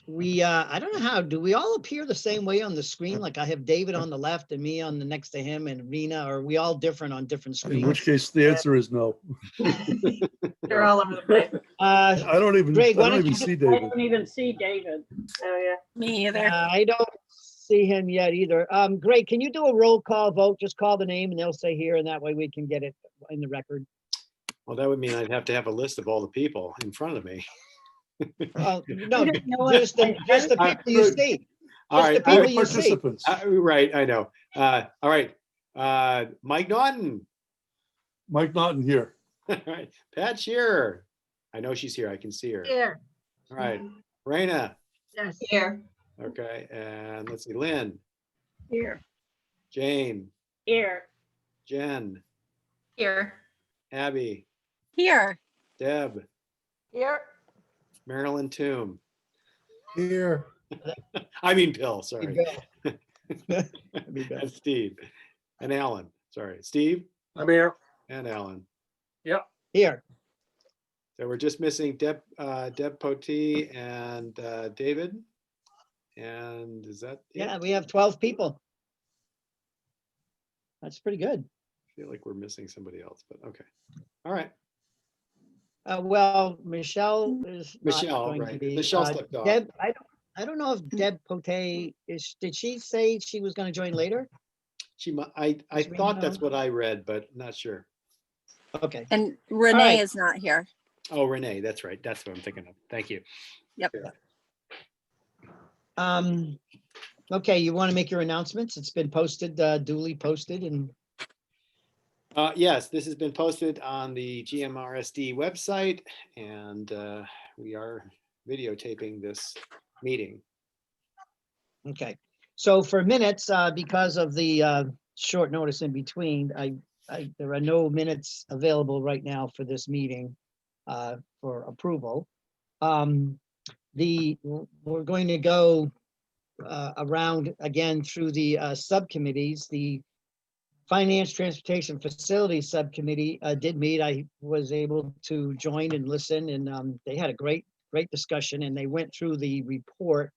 I don't know how, do we all appear the same way on the screen? Like I have David on the left and me on the next to him and Rena, or are we all different on different screens? In which case the answer is no. They're all over the place. I don't even Greg, why don't you see I David. don't even see David. Oh, yeah. Me either. I don't see him yet either. Greg, can you do a roll call vote? Just call the name and they'll say here, and that way we can get it in the record. Well, that would mean I'd have to have a list of all the people in front of me. No, You know what? just the people you see. All Just the right, people you see. Participants. right, I know. All right, Mike Naughton. Mike Naughton here. All right, Pat Shearer. I know she's here. I can see her. Here. All right, Raina. Yes. Here. Okay, and let's see, Lynn, Here. Jane, Here. Jen, Here. Abby, Here. Deb, Here. Marilyn Toom. Here. I mean Bill, sorry. Bill. And Steve. And Alan. Sorry. Steve I'm here. and Alan. Here. So we're just missing Deb Potee and David. And is that it? Yeah, we have 12 people. That's pretty good. I feel like we're missing somebody else, but okay. All right. Well, Michelle is not Michelle, going to right. be. Michelle slipped off. Deb, I don't know if Deb Potee did she say she was going to join later? I Is Rena thought that's on? what I read, but not sure. Okay. And Renee right. is not here. Oh, Renee, that's right. That's what I'm thinking of. Thank you. Yep. Okay, you want to make your announcements? It's been posted, duly posted, and Yes, this has been posted on the GMRSD website, and we are videotaping this meeting. okay. So for minutes, because of the short notice in between, there are no minutes available right now for this meeting for approval. We're going to go around again through the subcommittees. The Finance, Transportation, Facilities Subcommittee did meet. I was able to join and listen, and they had a great discussion, and they went through the report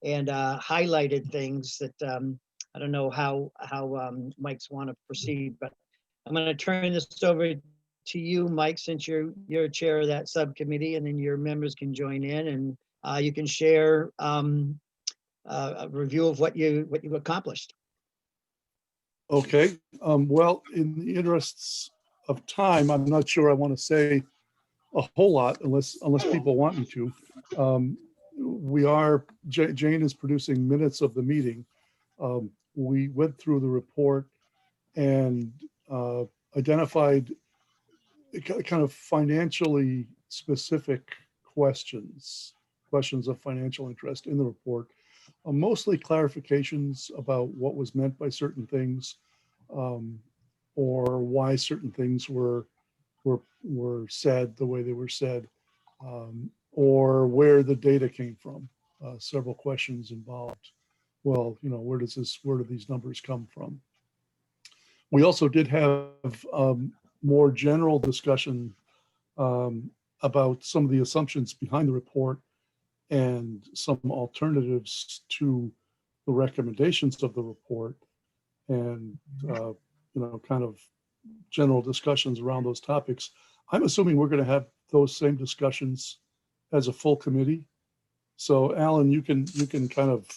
and highlighted things that I don't know how Mike's want to proceed, but I'm going to turn this over to you, Mike, since you're chair of that subcommittee, and then your members can join in, and you can share a review of what you've accomplished. Okay. Well, in the interests of time, I'm not sure I want to say a whole lot unless people want me to. Jane is producing minutes of the meeting. We went through the report and identified kind of financially specific questions of financial interest in the report. Mostly clarifications about what was meant by certain things, or why certain things were said the way they were said, or where the data came from. Several questions involved. Well, where do these numbers come from? We also did have more general discussion about some of the assumptions behind the report and some alternatives to the recommendations of the report, and kind of general discussions around those topics. I'm assuming we're going to have those same discussions as a full committee. So Alan, you can kind of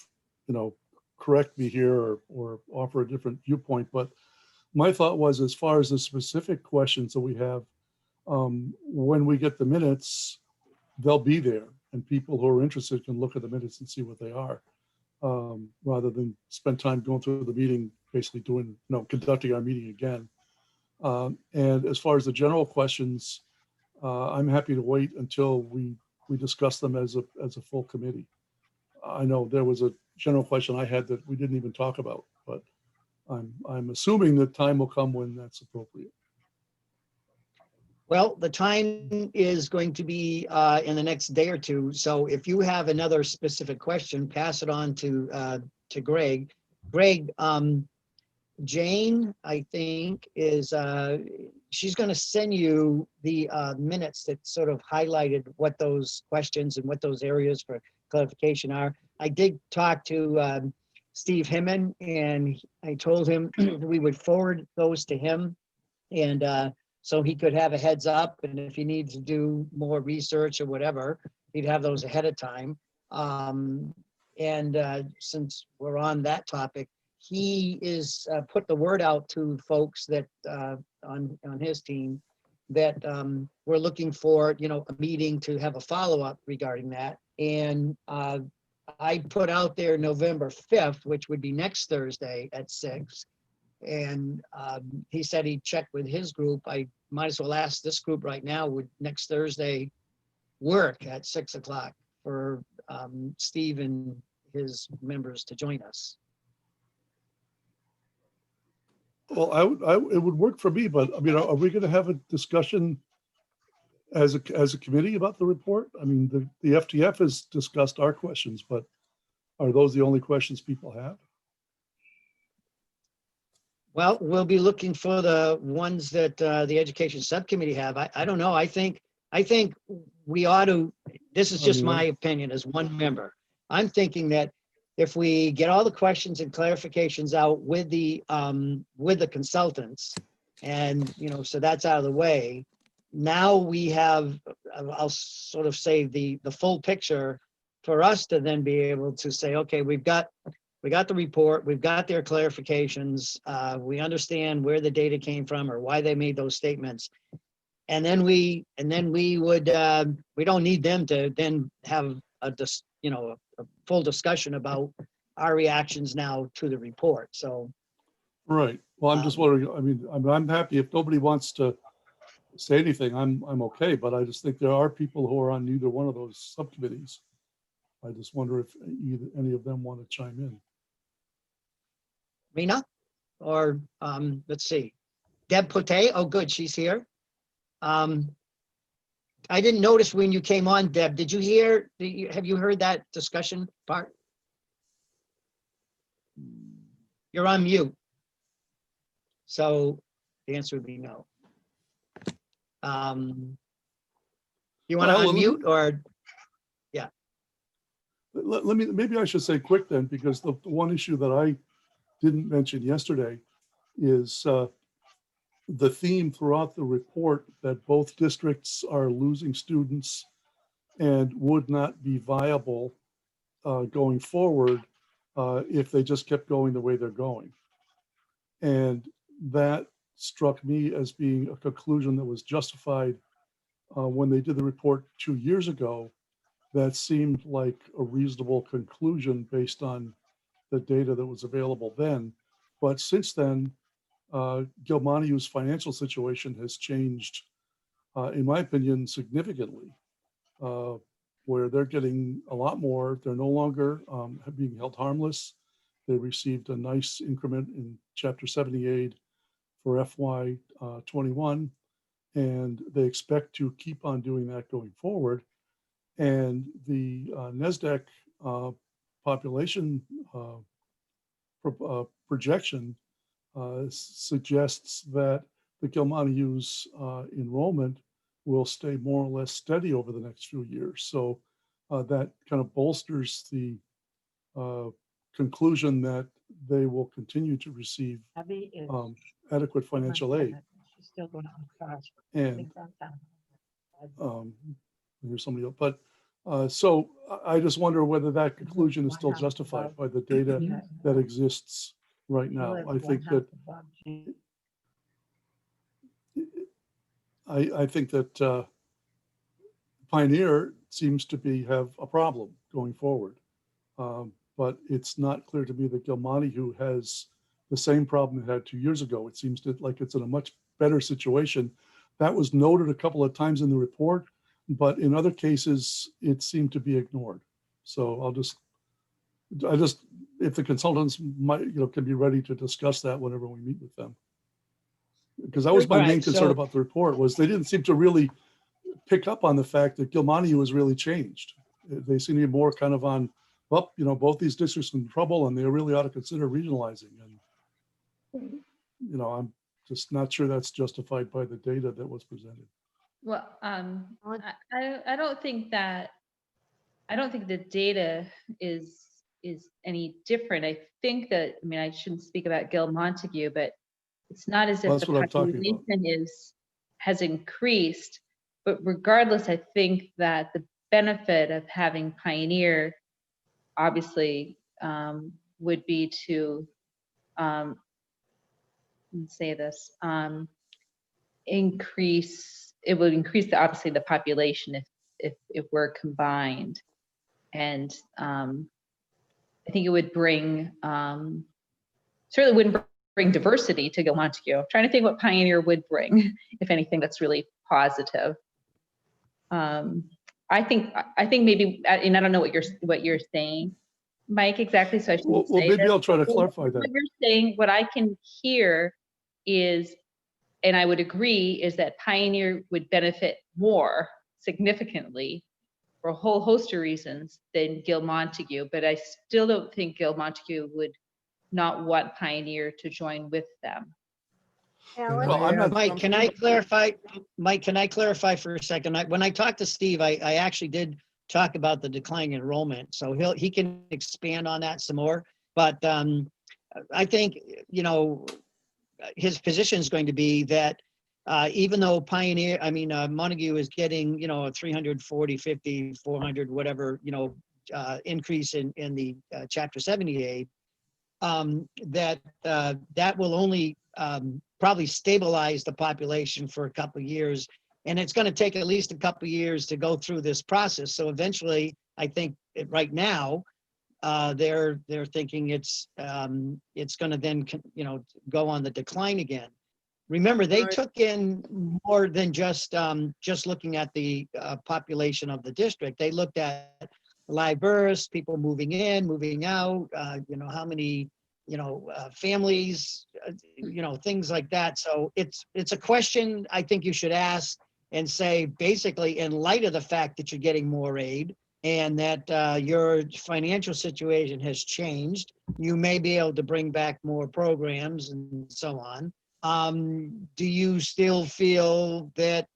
correct me here or offer a different viewpoint, but my thought was, as far as the specific questions that we have, when we get the minutes, they'll be there, and people who are interested can look at the minutes and see what they are, rather than spend time going through the meeting, basically conducting our meeting again. And as far as the general questions, I'm happy to wait until we discuss them as a full committee. I know there was a general question I had that we didn't even talk about, but I'm assuming that time will come when that's appropriate. Well, the time is going to be in the next day or two. So if you have another specific question, pass it on to Greg. Greg, Jane, I think, is she's going to send you the minutes that sort of highlighted what those questions and what those areas for clarification are. I did talk to Steve Himman, and I told him we would forward those to him. And so he could have a heads up, and if he needs to do more research or whatever, he'd have those ahead of time. And since we're on that topic, he is put the word out to folks that on his team that we're looking for, a meeting to have a follow-up regarding that. And I put out there November 5th, which would be next Thursday at 6. And he said he'd check with his group. I might as well ask this group right now, would next Thursday work at 6 o'clock for Steve and his members to join us? Well, it would work for me, but I mean, are we going to have a discussion as a committee about the report? I mean, the FTF has discussed our questions, but are those the only questions people have? Well, we'll be looking for the ones that the education subcommittee have. I don't know. I think we ought to, this is just my opinion as one member. I'm thinking that if we get all the questions and clarifications out with the consultants, and so that's out of the way, now we have, I'll sort of say the full picture for us to then be able to say, okay, we got the report, we've got their clarifications, we understand where the data came from or why they made those statements. And then we would, we don't need them to then have a full discussion about our reactions now to the report. So. Right. Well, I'm just wondering, I mean, I'm happy if nobody wants to say anything, I'm okay, but I just think there are people who are on neither one of those subcommittees. I just wonder if any of them want to chime in. Rena, or let's see, Deb Pote. Oh, good, she's here. I didn't notice when you came on, Deb. Did you hear? Have you heard that discussion part? You're on mute. So the answer would be no. You want to unmute or? Let me, maybe I should say quick then, because the one issue that I didn't mention yesterday is the theme throughout the report that both districts are losing students and would not be viable going forward if they just kept going the way they're going. And that struck me as being a conclusion that was justified when they did the report 2 years ago. That seemed like a reasonable conclusion based on the data that was available then. But since then, Gilmaniu's financial situation has changed, in my opinion, significantly, where they're getting a lot more. They're no longer being held harmless. They received a nice increment in Chapter 78 for FY 21, and they expect to keep on doing that going forward. And the NASDAQ population projection suggests that the Gilmaniu's enrollment will stay more or less steady over the next few years. So that kind of bolsters the conclusion that they will continue to receive adequate financial aid. And there's somebody else, but so I just wonder whether that conclusion is still justified by the data that exists right now. I think that I think that Pioneer seems to have a problem going forward, but it's not clear to me that Gilmaniu has the same problem it had 2 years ago. It seems like it's in a much better situation. That was noted a couple of times in the report, but in other cases, it seemed to be ignored. So I just, if the consultants might, can be ready to discuss that whenever we meet with them. Because that was my main concern about the report, was they didn't seem to really pick up on the fact that Gilmaniu has really changed. They seem to be more kind of on, well, both these districts are in trouble and they really ought to consider regionalizing. And, I'm just not sure that's justified by the data that was presented. Well, I don't think that I don't think the data is any different. I think that, I mean, I shouldn't speak about Gil Montague, but it's not as Well, if that's the what I'm talking about. population has increased. But regardless, I think that the benefit of having Pioneer obviously would be to, let's say this, it would increase obviously the population if we're combined. And I think it would bring, certainly wouldn't bring diversity to Gil Montague. I'm trying to think what Pioneer would bring, if anything, that's really positive. I think maybe, and I don't know what you're saying, Mike, exactly. So I shouldn't Well, say maybe this, I'll try to but clarify that. what you're saying, what I can hear is, and I would agree, is that Pioneer would benefit more significantly for a whole host of reasons than Gil Montague, but I still don't think Gil Montague would not want Pioneer to join with them. Alan, Well, I'm not, Mike, can I clarify? Mike, can I clarify for a second? When I talked to Steve, I actually did talk about the declining enrollment, so he can expand on that some more. But I think, you know, his position is going to be that even though Montague is getting, you know, a 340, 50, 400, whatever, you know, increase in the Chapter 70 aid, that will only probably stabilize the population for a couple of years. And it's going to take at least a couple of years to go through this process. So eventually, I think right now, they're thinking it's going to then, you know, go on the decline again. Remember, they took in more than just looking at the population of the district. They looked at live births, people moving in, moving out, you know, how many, you know, families, you know, things like that. So it's a question I think you should ask and say, basically, in light of the fact that you're getting more aid and that your financial situation has changed, you may be able to bring back more programs and so on. Do you still feel that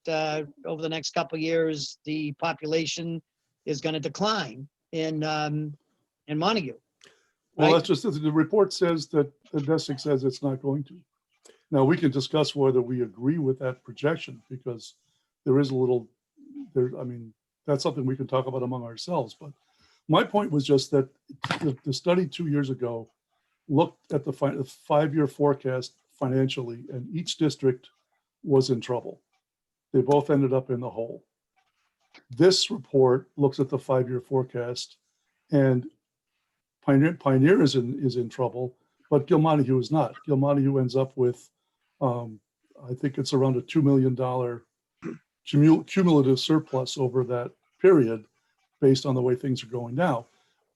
over the next couple of years, the population is going to decline in Montague? well, Right? that's just, the report says that the Desic says it's not going to. Now, we can discuss whether we agree with that projection, because there is a little, I mean, that's something we can talk about among ourselves. But my point was just that the study 2 years ago looked at the 5-year forecast financially, and each district was in trouble. They both ended up in the hole. This report looks at the 5-year forecast, and Pioneer is in trouble, but Gil Montague is not. Gil Montague ends up with, I think it's around a $2 million cumulative surplus over that period, based on the way things are going now.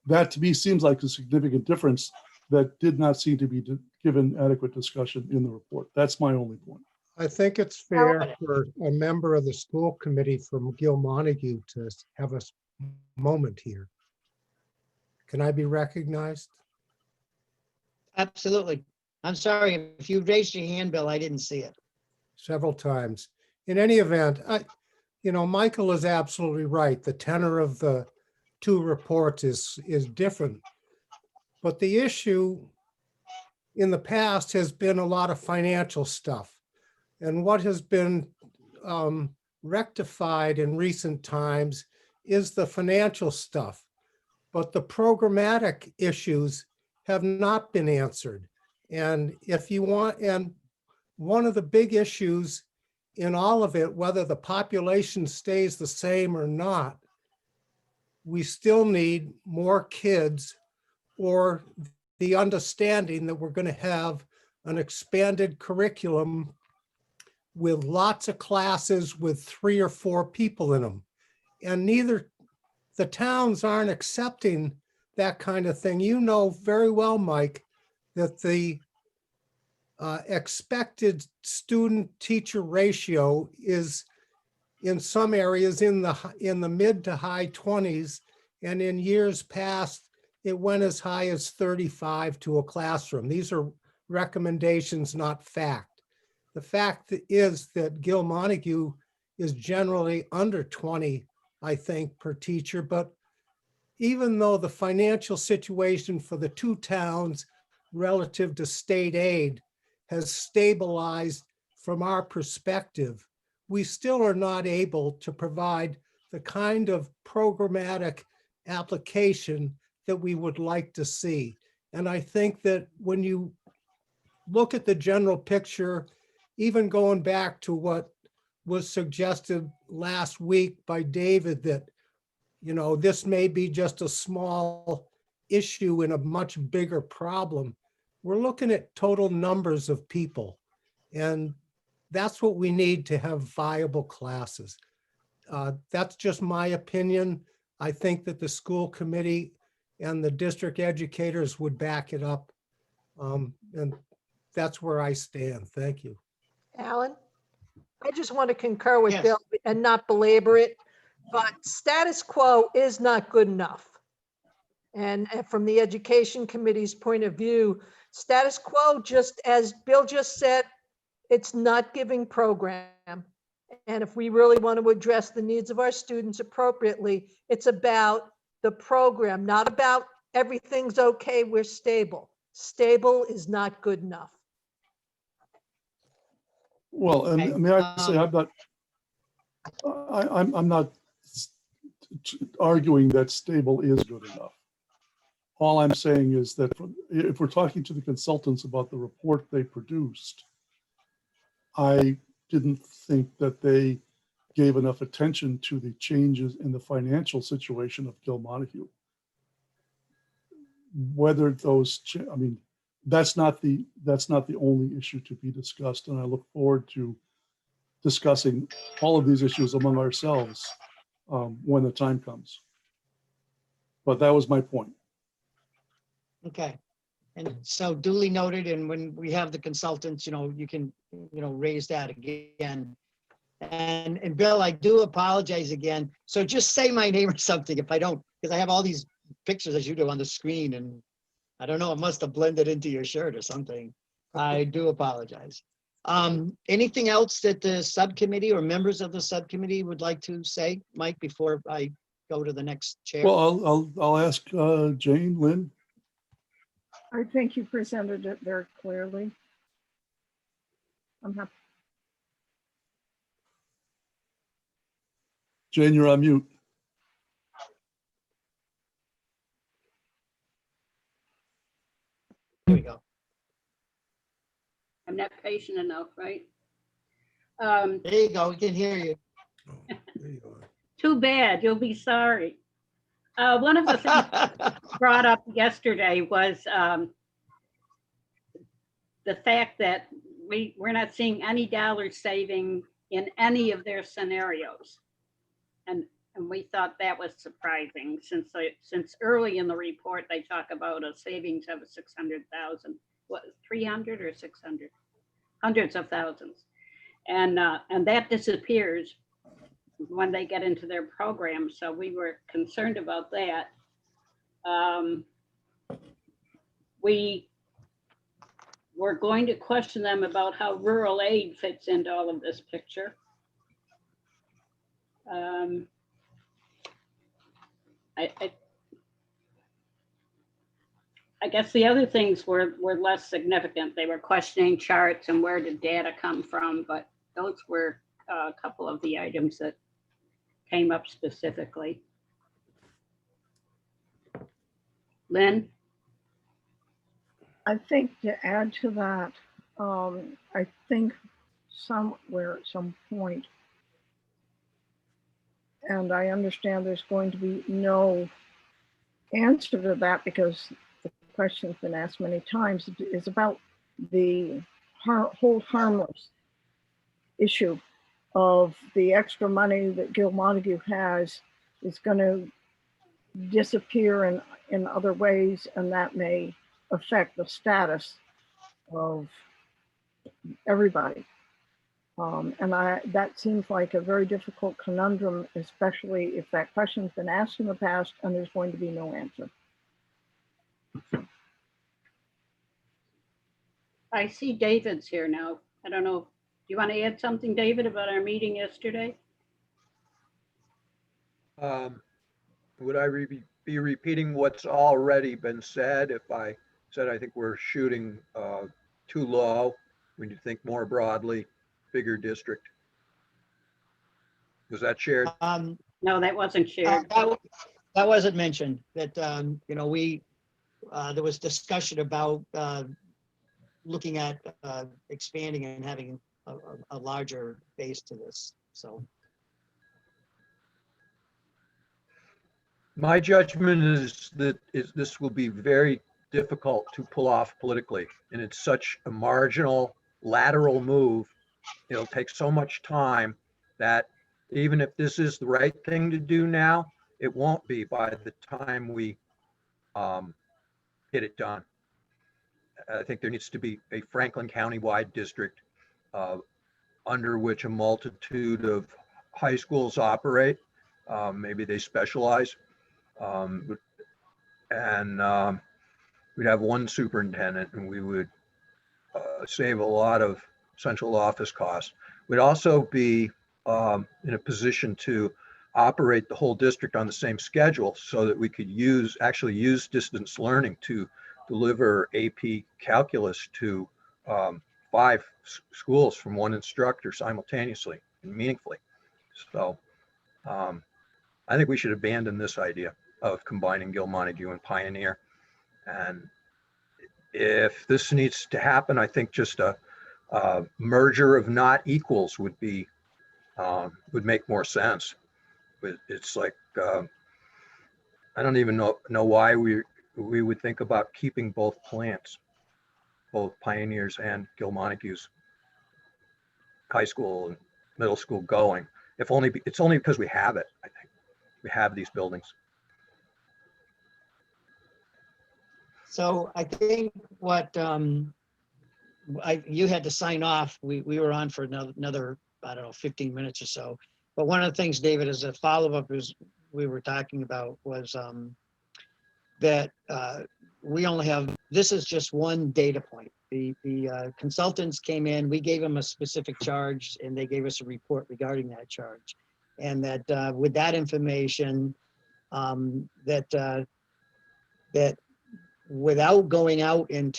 That to me seems like a significant difference that did not seem to be given adequate discussion in the report. That's my only point. I think it's fair for a member of the school committee from Gil Montague to have a moment here. Can I be recognized? Absolutely. I'm sorry, if you raised your hand, Bill, I didn't see it. Several times. In any event, Michael is absolutely right. The tenor of the two reports is different. But the issue in the past has been a lot of financial stuff. And what has been rectified in recent times is the financial stuff. But the programmatic issues have not been answered. And one of the big issues in all of it, whether the population stays the same or not, we still need more kids, or the understanding that we're going to have an expanded curriculum with lots of classes with 3 or 4 people in them. And the towns aren't accepting that kind of thing. You know very well, Mike, that the expected student-teacher ratio is in some areas in the mid to high 20s, and in years past, it went as high as 35 to a classroom. These are recommendations, not fact. The fact is that Gil Montague is generally under 20, I think, per teacher, but even though the financial situation for the two towns relative to state aid has stabilized from our perspective, we still are not able to provide the kind of programmatic application that we would like to see. And I think that when you look at the general picture, even going back to what was suggested last week by David, that, you know, this may be just a small issue in a much bigger problem. We're looking at total numbers of people. And that's what we need to have viable classes. That's just my opinion. I think that the school committee and the district educators would back it up. And that's where I stand. Thank you. Alan, I just want to concur with Yes. Bill and not belabor it, but status quo is not good enough. And from the education committee's point of view, status quo, just as Bill just said, it's not giving program. And if we really want to address the needs of our students appropriately, it's about the program, not about everything's okay, we're stable. Stable is not good enough. Well, and Okay, may I say, I'm not arguing that stable is good enough. All I'm saying is that if we're talking to the consultants about the report they produced, I didn't think that they gave enough attention to the changes in the financial situation of Gil Montague. Whether those, I mean, that's not the only issue to be discussed, and I look forward to discussing all of these issues among ourselves when the time comes. But that was my point. okay. And so duly noted, and when we have the consultants, you know, you can, you know, raise that again. And Bill, I do apologize again. So just say my name or something if I don't, because I have all these pictures as you do on the screen, and I don't know, it must have blended into your shirt or something. I do apologize. Anything else that the subcommittee or members of the subcommittee would like to say, Mike, before I go to the next chair? Well, I'll ask Jane, Lynn. I think you presented it very clearly. I'm happy. Jane, you're on mute. There we go. I'm not patient enough, right? There you go. We can hear you. Oh, there you are. Too bad, you'll be sorry. One of the things brought up yesterday was the fact that we're not seeing any dollar saving in any of their scenarios. And we thought that was surprising since early in the report, they talk about a savings of 600,000, what, 300 or 600? Hundreds of thousands. And that disappears when they get into their program. So we were concerned about that. We were going to question them about how rural aid fits into all of this picture. I guess the other things were less significant. They were questioning charts and where did data come from, but those were a couple of the items that came up specifically. Lynn? I think to add to that, I think somewhere at some point, and I understand there's going to be no answer to that because the question's been asked many times, is about the hold harmless issue of the extra money that Gil Montague has is going to disappear in other ways, and that may affect the status of everybody. And that seems like a very difficult conundrum, especially if that question's been asked in the past and there's going to be no answer. I see David's here now. I don't know. Do you want to add something, David, about our meeting yesterday? Would I be repeating what's already been said. If I said I think we're shooting too low, we need to think more broadly, bigger district. Was that shared? No, that wasn't shared. That wasn't mentioned, that, you know, there was discussion about looking at expanding and having a larger base to this, so. My judgment is that this will be very difficult to pull off politically, and it's such a marginal lateral move. It'll take so much time that even if this is the right thing to do now, it won't be by the time we get it done. I think there needs to be a Franklin County-wide district under which a multitude of high schools operate. Maybe they specialize. And we'd have one superintendent, and we would save a lot of central office costs. We'd also be in a position to operate the whole district on the same schedule so that we could actually use distance learning to deliver AP calculus to 5 schools from one instructor simultaneously and meaningfully. So I think we should abandon this idea of combining Gil Montague and Pioneer. And if this needs to happen, I think just a merger of not equals would make more sense. But it's like I don't even know why we would think about keeping both plants, both Pioneers and Gil Montague's high school and middle school going. It's only because we have it. I think we have these buildings. So I think what you had to sign off. We were on for another, I don't know, 15 minutes or so. But one of the things, David, as a follow-up is we were talking about was that we only have, this is just one data point. The consultants came in, we gave them a specific charge, and they gave us a report regarding that charge. And that with that information, that without going out and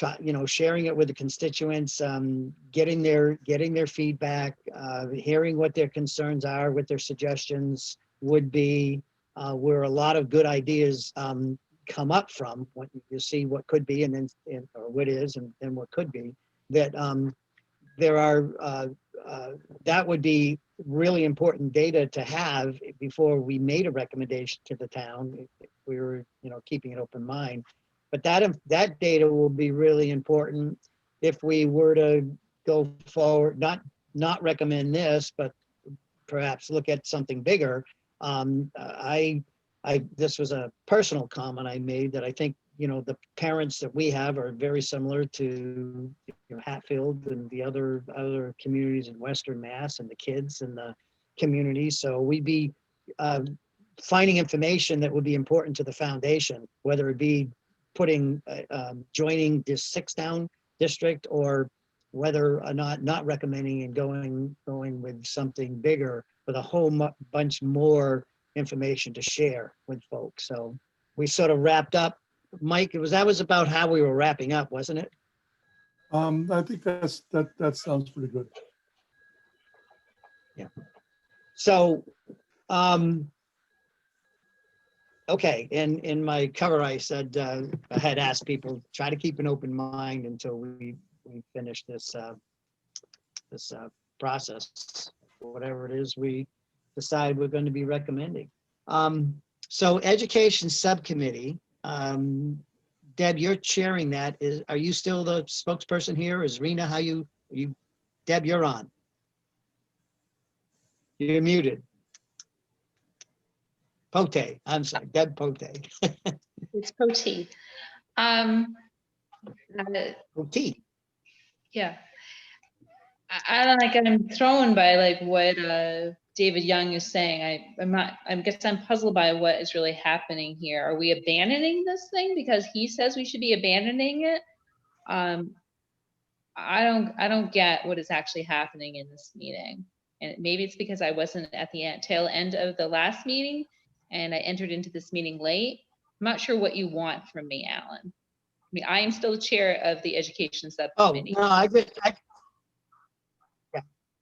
sharing it with the constituents, getting their feedback, hearing what their concerns are, what their suggestions would be, where a lot of good ideas come up from, what you see what could be and then or what is and what could be, that there are that would be really important data to have before we made a recommendation to the town, if we were keeping an open mind. But that data will be really important if we were to go forward, not recommend this, but perhaps look at something bigger. This was a personal comment I made, that I think the parents that we have are very similar to Hatfield and the other communities in Western Mass, and the kids and the community. So we'd be finding information that would be important to the foundation, whether it be joining this 6-town district, or whether or not recommending and going with something bigger with a whole bunch more information to share with folks. So we sort of wrapped up. Mike, that was about how we were wrapping up, wasn't it? I think that sounds pretty good. Yeah. So, okay, in my cover, I said I had asked people try to keep an open mind until we finish this process, whatever it is we decide we're going to be recommending. So Education Subcommittee, Deb, you're chairing that. Are you still the spokesperson here? Is Rena, Deb, you're on. You're muted. Pote, I'm sorry, Deb Pote. It's Poti. Pote. Yeah. I don't like, I'm thrown by like what David Young is saying. I guess I'm puzzled by what is really happening here. Are we abandoning this thing because he says we should be abandoning it? I don't get what is actually happening in this meeting. And maybe it's because I wasn't at the tail end of the last meeting and I entered into this meeting late. I'm not sure what you want from me, Alan. I mean, I am still the chair of the education Oh, subcommittee. no,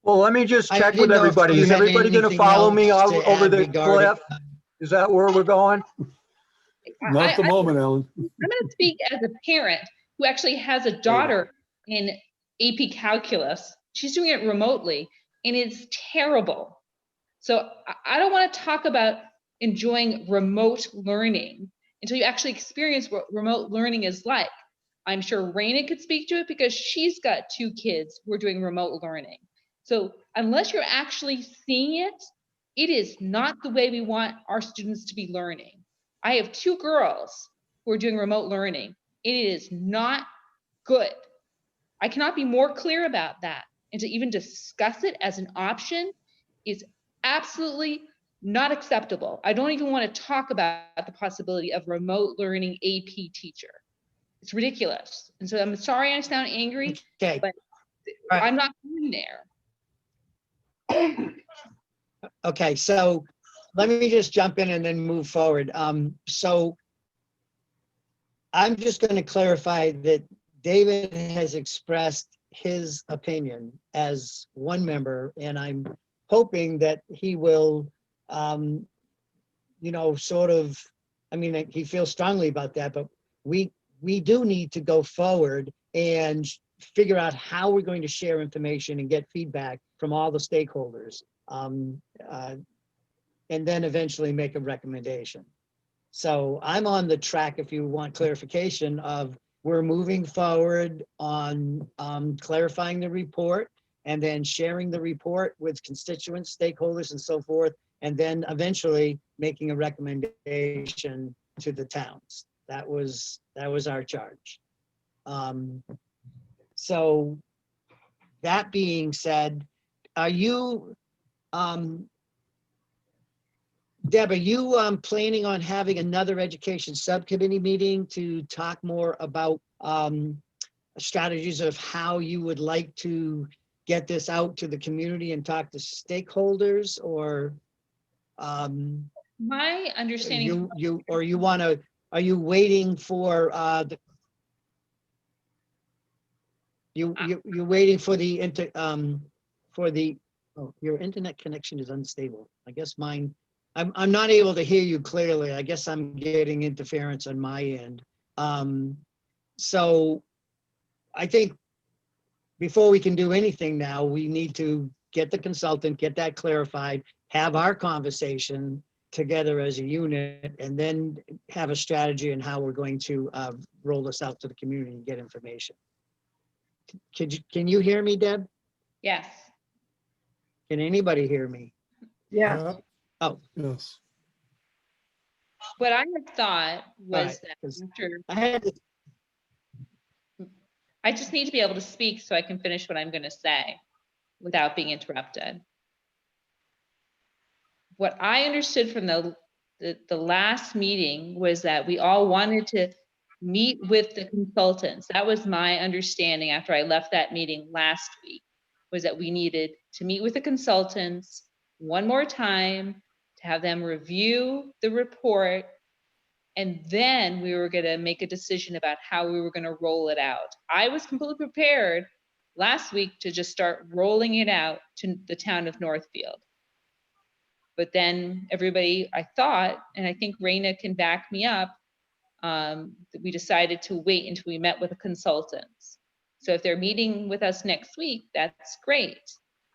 Well, let me just I check didn't with know if everybody. you Is had everybody going to anything follow me else to over add the regarding- cliff? Is that where we're going? Not at the moment, Alan. I'm going to speak as a parent who actually has a daughter in AP Calculus. She's doing it remotely, and it's terrible. So I don't want to talk about enjoying remote learning until you actually experience what remote learning is like. I'm sure Raina could speak to it because she's got 2 kids who are doing remote learning. So unless you're actually seeing it, it is not the way we want our students to be learning. I have 2 girls who are doing remote learning. It is not good. I cannot be more clear about that. And to even discuss it as an option is absolutely not acceptable. I don't even want to talk about the possibility of remote learning AP teacher. It's ridiculous. And so I'm sorry I sound angry, Okay, but All right. I'm not going there. okay, so let me just jump in and then move forward. So I'm just going to clarify that David has expressed his opinion as one member, and I'm hoping that he will, sort of, I mean, he feels strongly about that, but we do need to go forward and figure out how we're going to share information and get feedback from all the stakeholders, and then eventually make a recommendation. So I'm on the track, if you want clarification, of we're moving forward on clarifying the report and then sharing the report with constituents, stakeholders, and so forth, and then eventually making a recommendation to the towns. That was our charge. So that being said, are you, Deb, are you planning on having another education subcommittee meeting to talk more about strategies of how you would like to get this out to the community and talk to stakeholders, or My understanding, are you waiting for you're waiting for the oh, your internet connection is unstable. I guess mine, I'm not able to hear you clearly. I guess I'm getting interference on my end. So I think before we can do anything now, we need to get the consultant, get that clarified, have our conversation together as a unit, and then have a strategy on how we're going to roll this out to the community and get information. Can you hear me, Deb? yes. Can anybody hear me? Yes. Yes. What I had thought was right, that 'cause after, I had to, I just need to be able to speak so I can finish what I'm going to say without being interrupted. What I understood from the last meeting was that we all wanted to meet with the consultants. That was my understanding after I left that meeting last week, was that we needed to meet with the consultants one more time to have them review the report, and then we were going to make a decision about how we were going to roll it out. I was completely prepared last week to just start rolling it out to the town of Northfield. But then everybody, I thought, and I think Raina can back me up, that we decided to wait until we met with the consultants. So if they're meeting with us next week, that's great.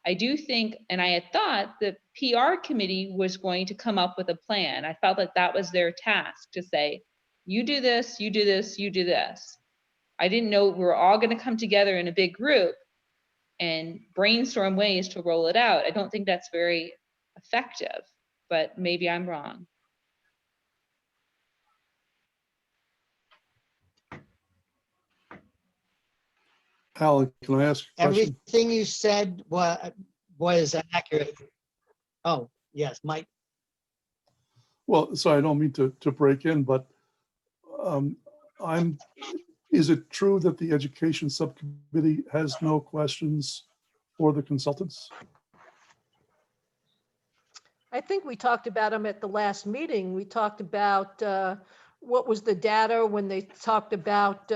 I do think, and I had thought the PR committee was going to come up with a plan. I felt like that was their task to say, you do this, you do this, you do this. I didn't know we were all going to come together in a big group and brainstorm ways to roll it out. I don't think that's very effective, but maybe I'm wrong. Alan, can I ask a question? everything you said was accurate. Oh, yes, Mike. Well, sorry, I don't mean to break in, but is it true that the education subcommittee has no questions for the consultants? I think we talked about them at the last meeting. We talked about what was the data when they talked about,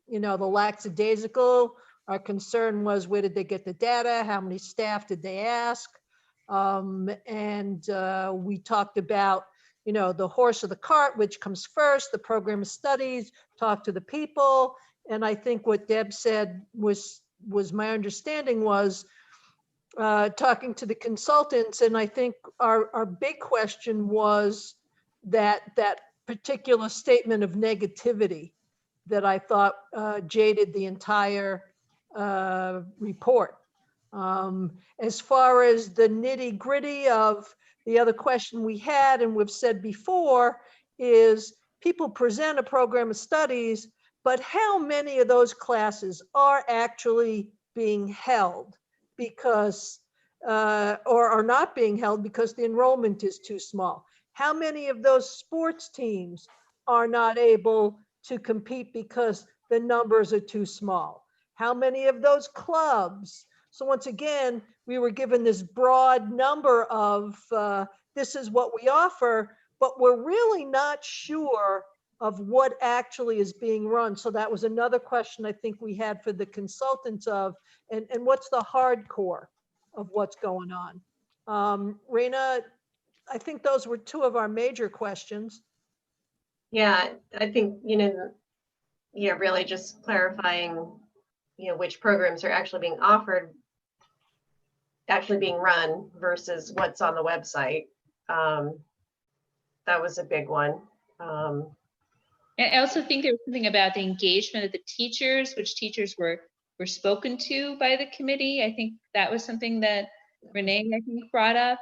you know, the lackadaisical. Our concern was, where did they get the data? How many staff did they ask? And we talked about, you know, the horse or the cart, which comes first, the program of studies, talk to the people. And I think what Deb said was my understanding was, talking to the consultants, and I think our big question was that particular statement of negativity that I thought jaded the entire report. As far as the nitty gritty of the other question we had, and we've said before, is people present a program of studies, but how many of those classes are actually being held because, or are not being held because the enrollment is too small? How many of those sports teams are not able to compete because the numbers are too small? How many of those clubs? So once again, we were given this broad number of this is what we offer, but we're really not sure of what actually is being run. So that was another question I think we had for the consultants of, and what's the hardcore of what's going on? Raina, I think those were two of our major questions. Yeah, I think, yeah, really just clarifying, which programs are actually being offered, actually being run versus what's on the website. That was a big one. And I also think there was something about the engagement of the teachers, which teachers were spoken to by the committee. I think that was something that Renee, I think, brought up,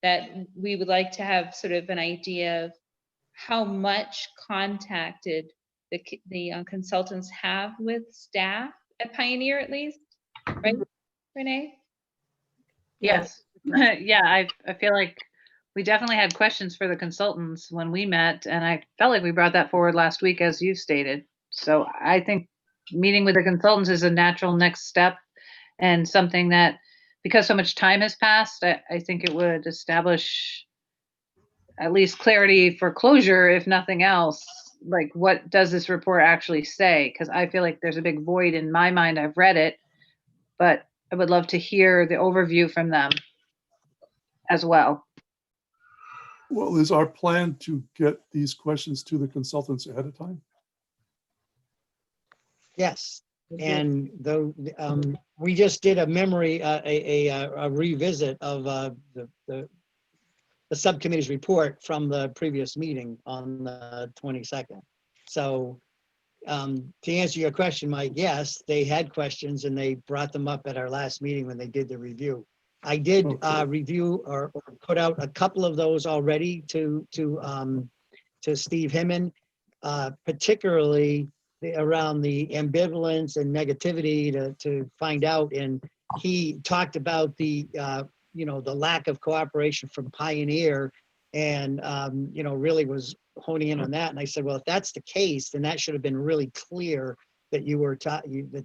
that we would like to have sort of an idea of how much contacted the consultants have with staff at Pioneer, at least, right, Renee? Yes. Yeah, I feel like we definitely had questions for the consultants when we met, and I felt like we brought that forward last week, as you stated. So I think meeting with the consultants is a natural next step, and something that, because so much time has passed, I think it would establish at least clarity for closure, if nothing else. Like, what does this report actually say? Because I feel like there's a big void in my mind. I've read it, but I would love to hear the overview from them as well. Well, is our plan to get these questions to the consultants ahead of time? Yes, and though, we just did a memory, a revisit of the subcommittee's report from the previous meeting on the 22nd. So to answer your question, Mike, yes, they had questions and they brought them up at our last meeting when they did the review. I did Okay. review or put out a couple of those already to Steve Himmen, particularly around the ambivalence and negativity to find out. And he talked about the the lack of cooperation from Pioneer, and really was honing in on that. And I said, well, if that's the case, then that should have been really clear that you were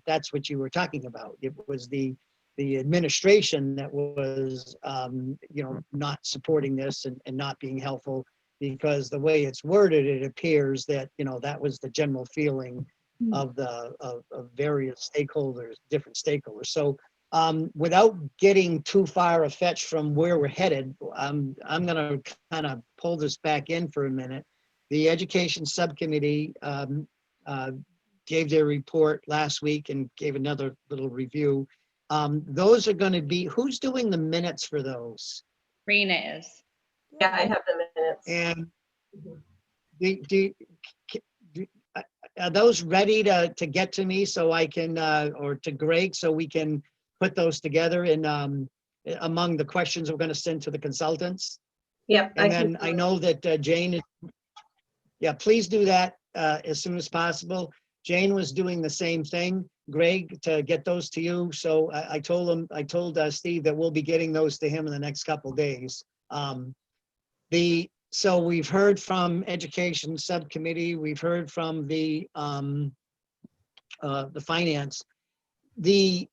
that's what you were talking about. It was the administration that was not supporting this and not being helpful, because the way it's worded, it appears that that was the general feeling of various stakeholders, different stakeholders. So without getting too far fetched from where we're headed, I'm going to kind of pull this back in for a minute. The Education Subcommittee gave their report last week and gave another little review. Those are going to be, who's doing the minutes for those? Rena is. Yeah, I have the minutes. And are those ready to get to me so I can, or to Greg, so we can put those together in among the questions we're going to send to the consultants? Yep. And then I know that Jane is, yeah, please do that as soon as possible. Jane was doing the same thing, Greg, to get those to you. So I told Steve that we'll be getting those to him in the next couple of days. So we've heard from Education Subcommittee, we've heard from the finance. To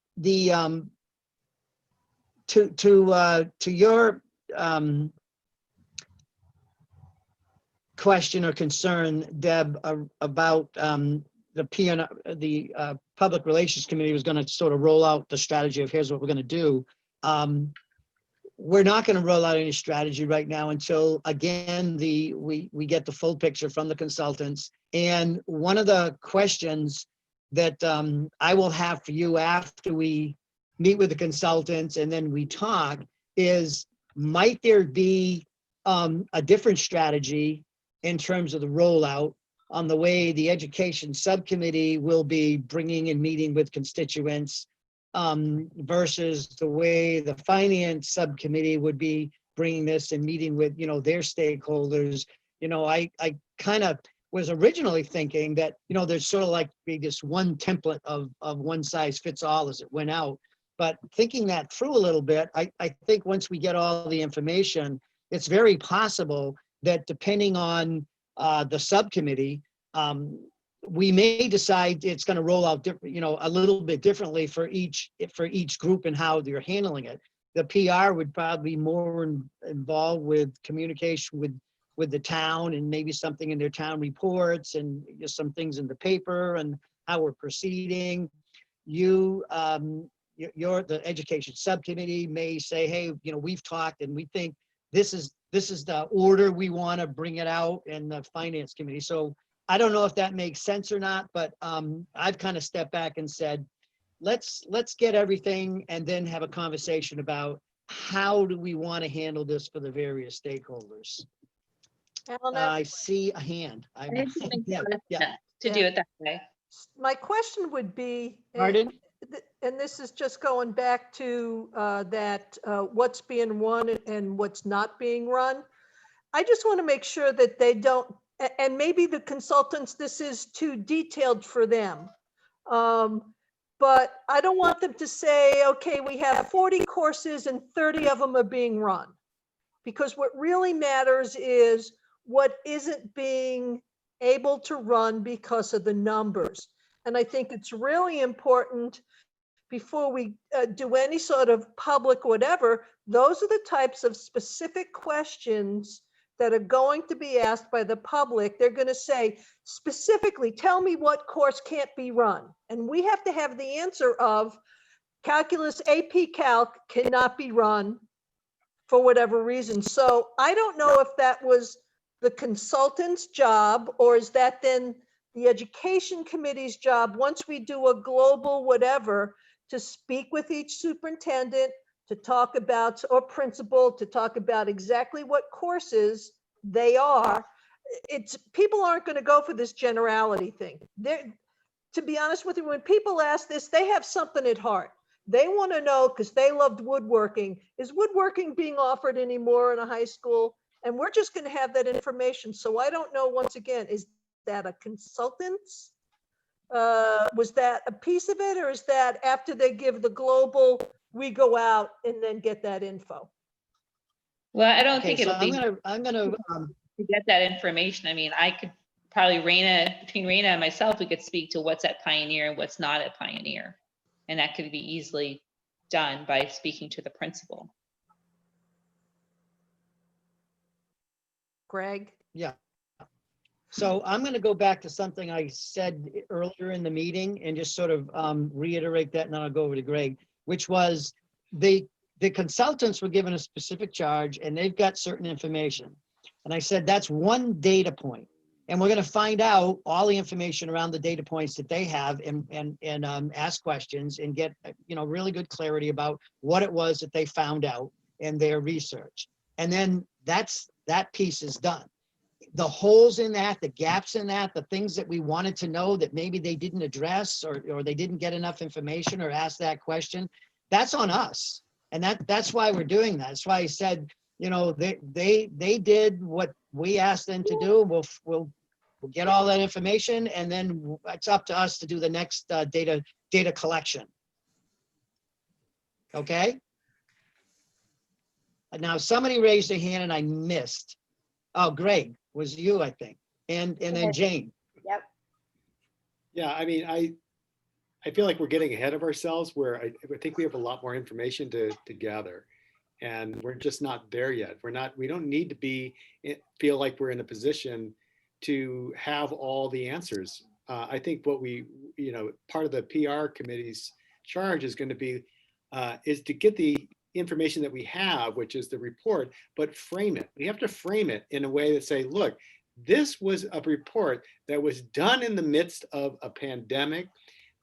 your question or concern, Deb, about the PN, the Public Relations Committee was going to sort of roll out the strategy of here's what we're going to do. We're not going to roll out any strategy right now until, again, we get the full picture from the consultants. And one of the questions that I will have for you after we meet with the consultants and then we talk is, might there be a different strategy in terms of the rollout on the way the education subcommittee will be bringing and meeting with constituents versus the way the finance subcommittee would be bringing this and meeting with, their stakeholders. I kind of was originally thinking that, there's sort of like be this one template of one size fits all as it went out. But thinking that through a little bit, I think once we get all the information, it's very possible that depending on the subcommittee, we may decide it's going to roll out different, a little bit differently for each group and how they're handling it. The PR would probably be more involved with communication with the town and maybe something in their town reports and just some things in the paper and how we're proceeding. The education subcommittee may say, hey, we've talked and we think this is the order we want to bring it out, and the finance committee. So I don't know if that makes sense or not, but I've kind of stepped back and said, let's get everything and then have a conversation about how do we want to handle this for the various stakeholders. Alan, I see a hand. I think it makes a Yeah, lot of yeah. sense to do it that way. my question would be, Pardon? and this is just going back to that what's being run and what's not being run. I just want to make sure that they don't, and maybe the consultants, this is too detailed for them. But I don't want them to say, okay, we have 40 courses and 30 of them are being run. Because what really matters is what isn't being able to run because of the numbers. And I think it's really important before we do any sort of public whatever, those are the types of specific questions that are going to be asked by the public. They're going to say, specifically, tell me what course can't be run. And we have to have the answer of calculus, AP Calc cannot be run for whatever reason. So I don't know if that was the consultant's job, or is that then the education committee's job, once we do a global whatever, to speak with each superintendent, to talk about, or principal, to talk about exactly what courses they are. People aren't going to go for this generality thing. To be honest with you, when people ask this, they have something at heart. They want to know, because they loved woodworking. Is woodworking being offered anymore in a high school? And we're just going to have that information. So I don't know, once again, is that a consultant's? Was that a piece of it, or is that after they give the global, we go out and then get that info? Well, I don't Okay, think so it'll be I'm gonna to get that information. I mean, I could probably between Raina and myself, we could speak to what's at Pioneer and what's not at Pioneer. And that could be easily done by speaking to the principal. Greg? Yeah. So I'm going to go back to something I said earlier in the meeting and just sort of reiterate that, and then I'll go over to Greg, which was the consultants were given a specific charge and they've got certain information. And I said, that's one data point. And we're going to find out all the information around the data points that they have and ask questions and get, really good clarity about what it was that they found out in their research. And then that piece is done. The holes in that, the gaps in that, the things that we wanted to know that maybe they didn't address or they didn't get enough information or ask that question, that's on us. And that's why we're doing that. That's why I said, they did what we asked them to do. We'll get all that information, and then it's up to us to do the next data collection. Okay? Now somebody raised their hand and I missed. Oh, Greg, was you, I think. And then Jane. Yep. Yeah, I mean, I feel like we're getting ahead of ourselves where I think we have a lot more information to gather. And we're just not there yet. We don't need to feel like we're in a position to have all the answers. I think what part of the PR committee's charge is going to be, is to get the information that we have, which is the report, but frame it. We have to frame it in a way that say, look, this was a report that was done in the midst of a pandemic.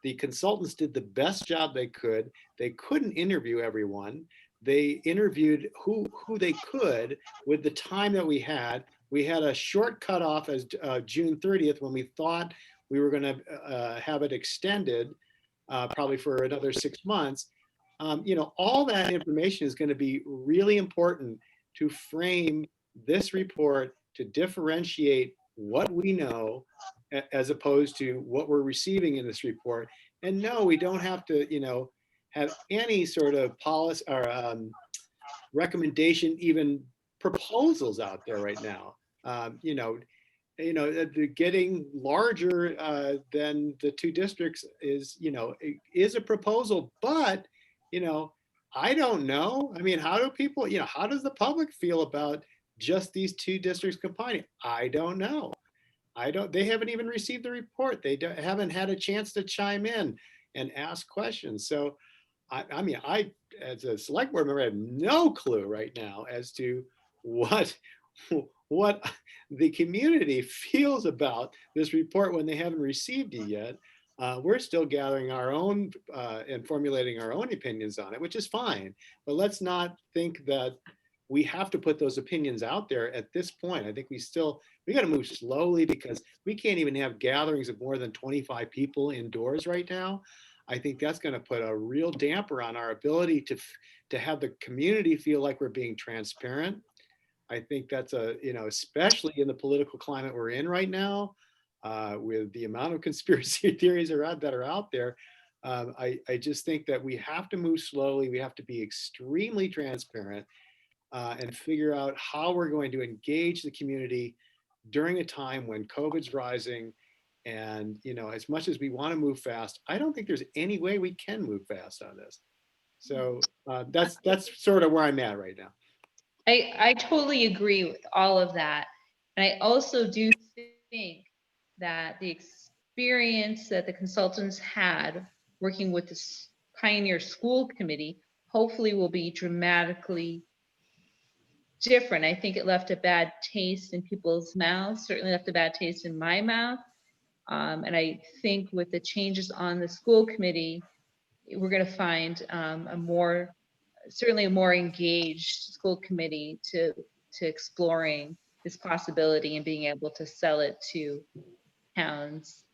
The consultants did the best job they could. They couldn't interview everyone. They interviewed who they could with the time that we had. We had a short cutoff as June 30th when we thought we were going to have it extended probably for another 6 months. All that information is going to be really important to frame this report, to differentiate what we know as opposed to what we're receiving in this report. And no, we don't have to, have any sort of policy or recommendation, even proposals out there right now. Getting larger than the 2 districts is a proposal, but I don't know. I mean, how do people, how does the public feel about just these 2 districts combining? I don't know. They haven't even received the report. They haven't had a chance to chime in and ask questions. So, I mean, as a select board member, I have no clue right now as to what the community feels about this report when they haven't received it yet. We're still gathering our own and formulating our own opinions on it, which is fine. But let's not think that we have to put those opinions out there at this point. I think we got to move slowly because we can't even have gatherings of more than 25 people indoors right now. I think that's going to put a real damper on our ability to have the community feel like we're being transparent. I think that's especially in the political climate we're in right now, with the amount of conspiracy theories that are out there. I just think that we have to move slowly. We have to be extremely transparent and figure out how we're going to engage the community during a time when COVID's rising. And, as much as we want to move fast, I don't think there's any way we can move fast on this. So that's sort of where I'm at right now. I totally agree with all of that. And I also do think that the experience that the consultants had working with the Pioneer School Committee hopefully will be dramatically different. I think it left a bad taste in people's mouths, certainly left a bad taste in my mouth. And I think with the changes on the school committee, we're going to find certainly a more engaged school committee to exploring this possibility and being able to sell it to towns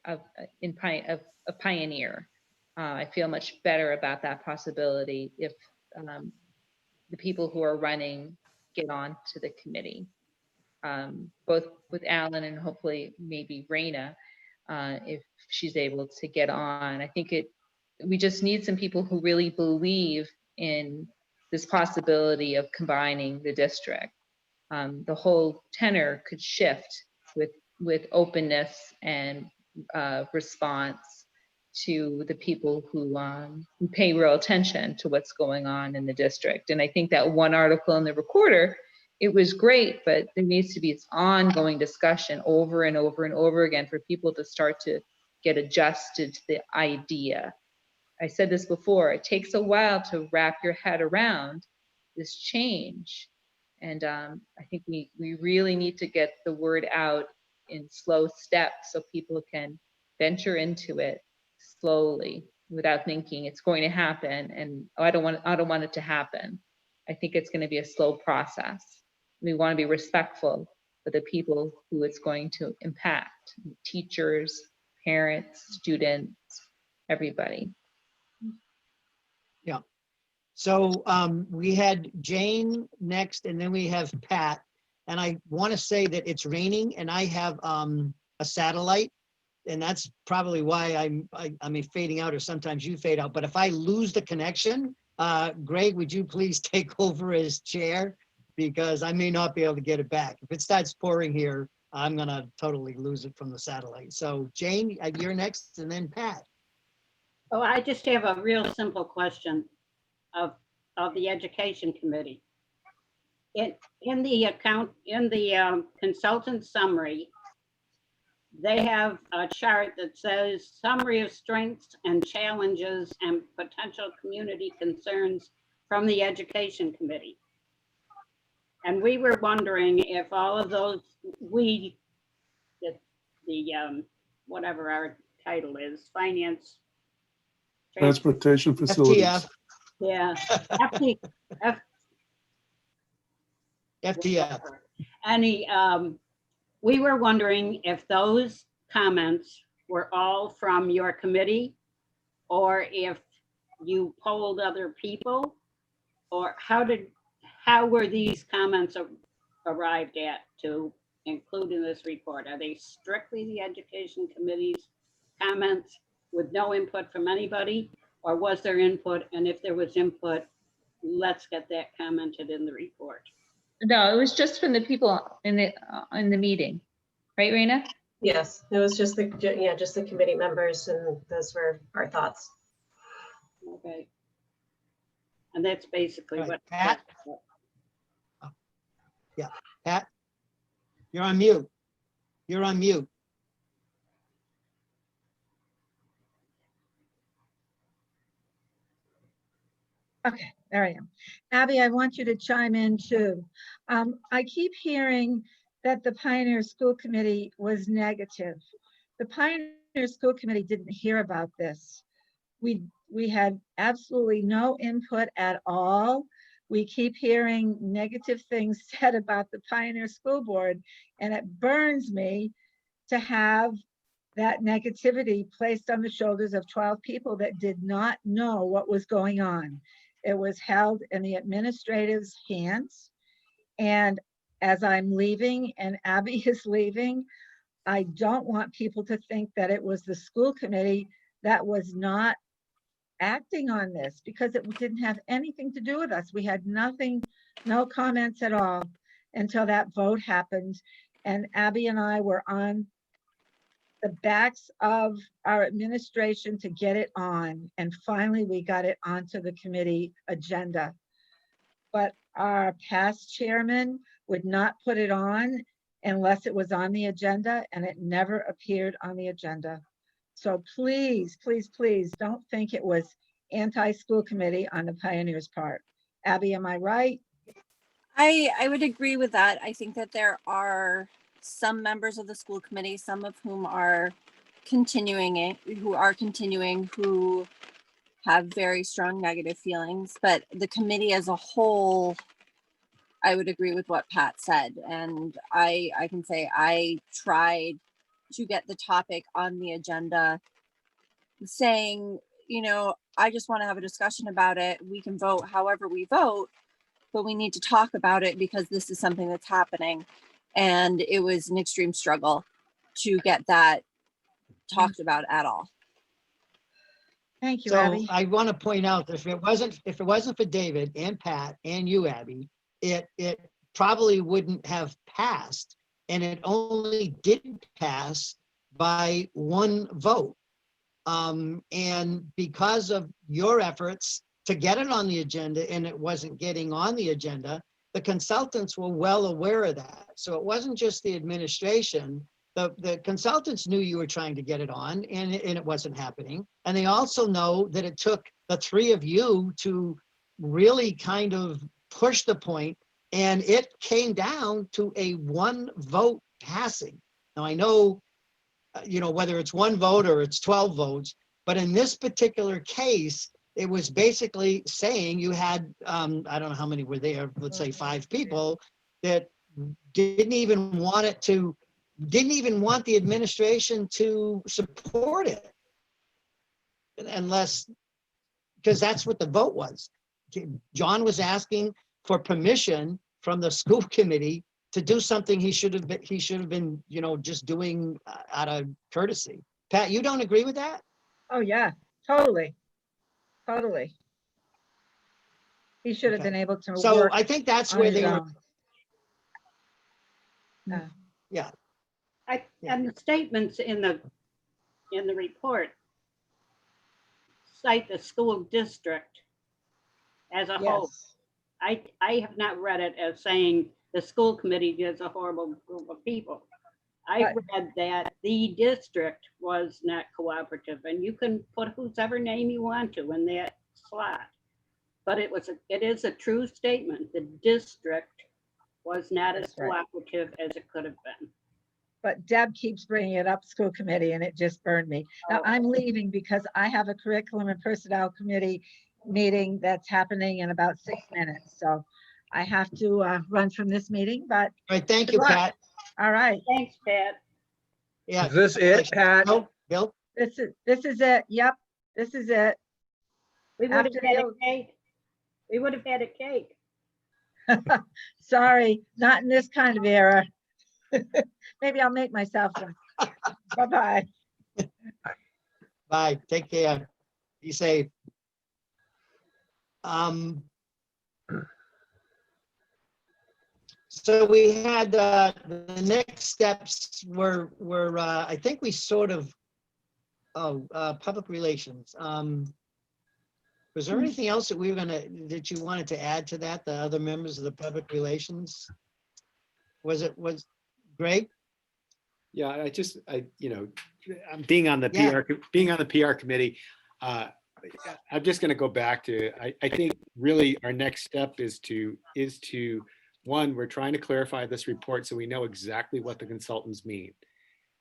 of Pioneer. I feel much better about that possibility if the people who are running get on to the committee, both with Alan and hopefully maybe Raina, if she's able to get on. I think we just need some people who really believe in this possibility of combining the district. The whole tenor could shift with openness and response to the people who pay real attention to what's going on in the district. And I think that one article in the Recorder, it was great, but there needs to be this ongoing discussion over and over and over again for people to start to get adjusted to the idea. I said this before, it takes a while to wrap your head around this change. And I think we really need to get the word out in slow steps so people can venture into it slowly without thinking it's going to happen. And I don't want it to happen. I think it's going to be a slow process. We want to be respectful for the people who it's going to impact: teachers, parents, students, everybody. Yeah. So we had Jane next, and then we have Pat. And I want to say that it's raining, and I have a satellite, and that's probably why I'm fading out, or sometimes you fade out. But if I lose the connection, Greg, would you please take over as chair? Because I may not be able to get it back. If it starts pouring here, I'm gonna totally lose it from the satellite. So Jane, you're next, and then Pat. Oh, I just have a real simple question of of the Education Committee. In the consultant summary, they have a chart that says summary of strengths and challenges and potential community concerns from the Education Committee. And we were wondering if all of those, whatever our title is, finance. Transportation facilities. FTF, Yeah. FTF. We were wondering if those comments were all from your committee, or if you polled other people, or how were these comments arrived at to include in this report? Are they strictly the Education Committee's comments with no input from anybody? Or was there input? And if there was input, let's get that commented in the report. No, it was just from the people in the meeting, right, Raina? Yes, it was just just the committee members, and those were our thoughts. Okay. And that's basically Right, what. Pat? Yeah, Pat, you're on mute. You're on mute. Okay, there I am. Abby, I want you to chime in too. I keep hearing that the Pioneer School Committee was negative. The Pioneer School Committee didn't hear about this. We had absolutely no input at all. We keep hearing negative things said about the Pioneer School Board, and it burns me to have that negativity placed on the shoulders of 12 people that did not know what was going on. It was held in the administrative's hands. And as I'm leaving and Abby is leaving, I don't want people to think that it was the school committee that was not acting on this, because it didn't have anything to do with us. We had nothing, no comments at all until that vote happened. And Abby and I were on the backs of our administration to get it on. And finally, we got it onto the committee agenda. But our past chairman would not put it on unless it was on the agenda, and it never appeared on the agenda. So please, please, please don't think it was anti-school committee on the Pioneers' part. Abby, am I right? I would agree with that. I think that there are some members of the school committee, some of whom are continuing, who have very strong negative feelings, but the committee as a whole, I would agree with what Pat said. And I can say I tried to get the topic on the agenda saying, I just want to have a discussion about it. We can vote however we vote, but we need to talk about it because this is something that's happening. And it was an extreme struggle to get that talked about at all. Thank you, So Abby. I want to point out that if it wasn't for David and Pat and you, Abby, it probably wouldn't have passed, and it only did pass by one vote. And because of your efforts to get it on the agenda, and it wasn't getting on the agenda, the consultants were well aware of that. So it wasn't just the administration. The consultants knew you were trying to get it on, and it wasn't happening. And they also know that it took the three of you to really kind of push the point, and it came down to a one vote passing. Now I know, whether it's one vote or it's 12 votes, but in this particular case, it was basically saying you had, I don't know how many were there, let's say 5 people that didn't even want the administration to support it. Unless, because that's what the vote was. John was asking for permission from the school committee to do something he should have been, just doing out of courtesy. Pat, you don't agree with that? Oh, yeah, totally. Totally. He should have Okay. been able to So work I think that's on where his they were. own. Yeah. And the statements in the report cite the school district as a whole. Yes. I have not read it as saying the school committee is a horrible group of people. I But- read that the district was not cooperative, and you can put whoever name you want to in that slot. But it is a true statement. The district was not as That's right. cooperative as it could have been. But Deb keeps bringing it up, school committee, and it just burned me. Now, Oh. I'm leaving because I have a curriculum and personnel committee meeting that's happening in about 6 minutes. So I have to run from this meeting, but All right, thank Good you, luck. Pat. all right, Thanks, Pat. Yeah. Is this it, Pat? Bill? this is it. Yep, this is it. We would have After had a Bill- cake. We would have had a cake. Sorry, not in this kind of era. Maybe I'll make myself one. Bye-bye. Bye, take care. Be safe. So we had, the next steps were, I think we sort of, public relations. Was there anything else that we were that you wanted to add to that, the other members of the public relations? Was Greg? Yeah, I'm being on the Yeah. PR committee. I'm just going to go back to, I think really our next step is to, one, we're trying to clarify this report so we know exactly what the consultants mean.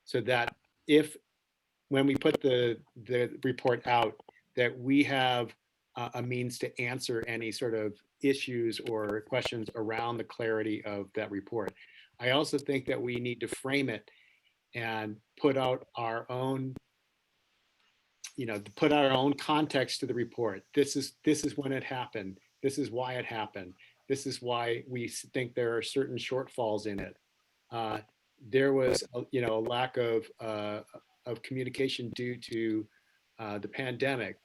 So that when we put the report out, that we have a means to answer any sort of issues or questions around the clarity of that report. I also think that we need to frame it and put out our own, put our own context to the report. This is when it happened. This is why it happened. This is why we think there are certain shortfalls in it. There was, a lack of communication due to the pandemic.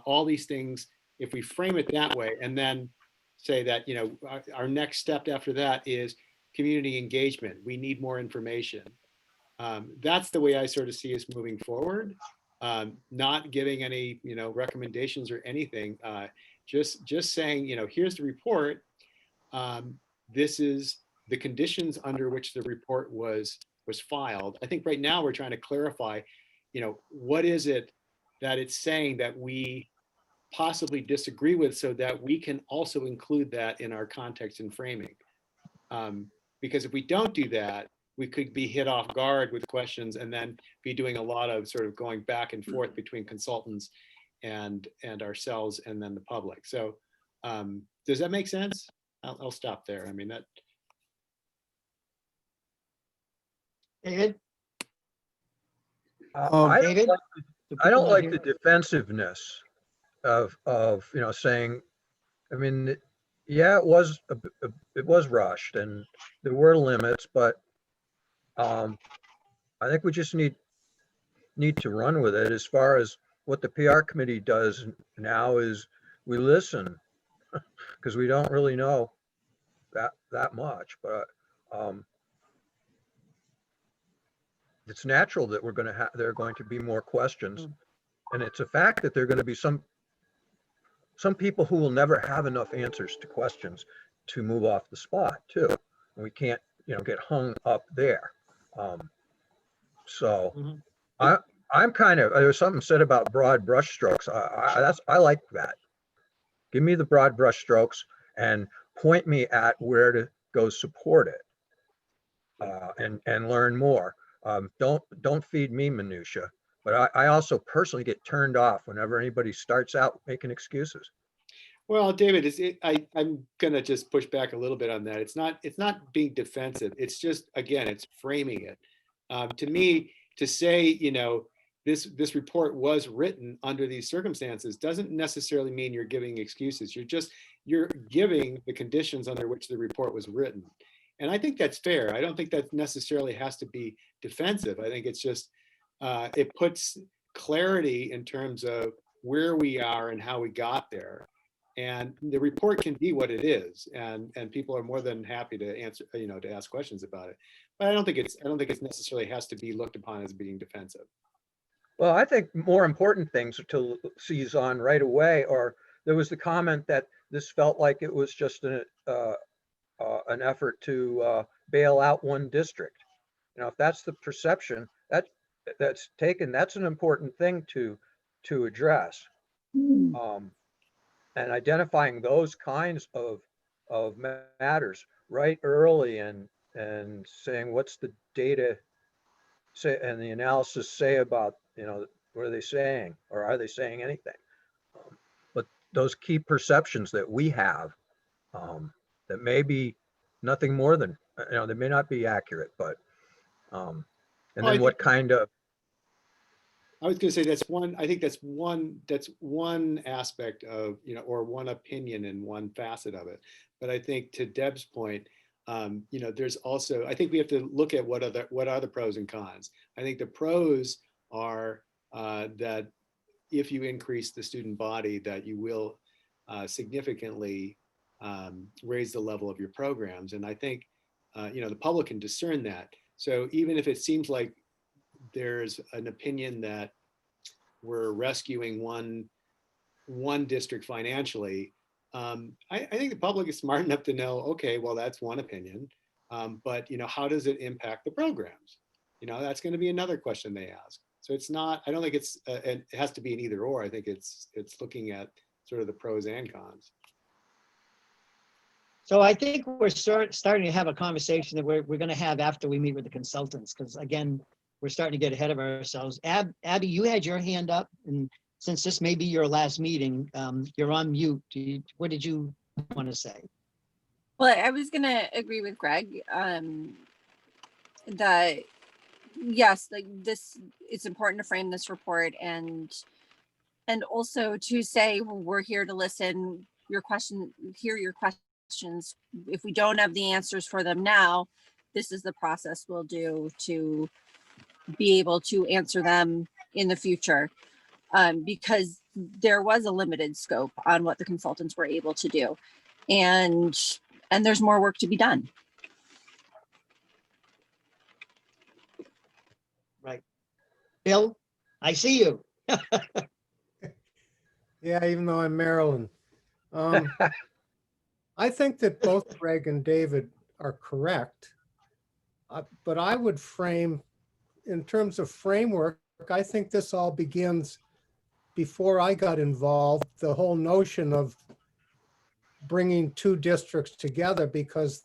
All these things, if we frame it that way, and then say that, our next step after that is community engagement. We need more information. That's the way I sort of see us moving forward. Not giving any, recommendations or anything. Just saying, here's the report. This is the conditions under which the report was filed. I think right now we're trying to clarify, what is it that it's saying that we possibly disagree with, so that we can also include that in our context and framing. Because if we don't do that, we could be hit off guard with questions and then be doing a lot of sort of going back and forth between consultants and ourselves and then the public. So does that make sense? I'll stop there. I mean, that. David? David? I don't like the defensiveness of saying, I mean, yeah, it was rushed and there were limits, but I think we just need to run with it. As far as what the PR committee does now is we listen, because we don't really know that much, but it's natural that there are going to be more questions. And it's a fact that there are going to be some people who will never have enough answers to questions to move off the spot too. And we can't, get hung up there. So I'm kind of, there was something said about broad brushstrokes. I like that. Give me the broad brushstrokes and point me at where to go support it, and learn more. Don't feed me minutia. But I also personally get turned off whenever anybody starts out making excuses. Well, David, I'm gonna just push back a little bit on that. It's not being defensive. It's just, again, it's framing it. To me, to say, this report was written under these circumstances doesn't necessarily mean you're giving excuses. You're giving the conditions under which the report was written. And I think that's fair. I don't think that necessarily has to be defensive. I think it's just, it puts clarity in terms of where we are and how we got there. And the report can be what it is, and people are more than happy to answer, to ask questions about it. But I don't think it's necessarily has to be looked upon as being defensive. Well, I think more important things to seize on right away, or there was the comment that this felt like it was just an effort to bail out one district. You know, if that's the perception that's taken, that's an important thing to address. And identifying those kinds of matters right early and saying what's the data say and the analysis say about, you know, what are they saying or are they saying anything? But those key perceptions that we have that may be nothing more than, you know, they may not be accurate, but and Well, then what kind of I was going to say that's one. I think that's one aspect of, you know, or one opinion and one facet of it. But I think to Deb's point, you know, there's also, I think we have to look at what are the pros and cons. I think the pros are that if you increase the student body, that you will significantly raise the level of your programs. And I think, you know, the public can discern that. So even if it seems like there's an opinion that we're rescuing one district financially, I think the public is smart enough to know, okay, well, that's one opinion, but you know, how does it impact the programs? You know, that's going to be another question they ask. So it's not, I don't think it's, it has to be an either or. I think it's looking at sort of the pros and cons. So I think we're starting to have a conversation that we're going to have after we meet with the consultants, because again, we're starting to get ahead of ourselves. Abby, you had your hand up, and since this may be your last meeting, you're on mute. What did you want to say? Well, I was going to agree with Greg that yes, like this, it's important to frame this report and also to say, well, we're here to listen, hear your questions. If we don't have the answers for them now, this is the process we'll do to be able to answer them in the future. Because there was a limited scope on what the consultants were able to do. And there's more work to be done. Right. Bill, I see you. Yeah, even though I'm Maryland. I think that both Greg and David are correct. But I would frame, in terms of framework, I think this all begins before I got involved, the whole notion of bringing two districts together because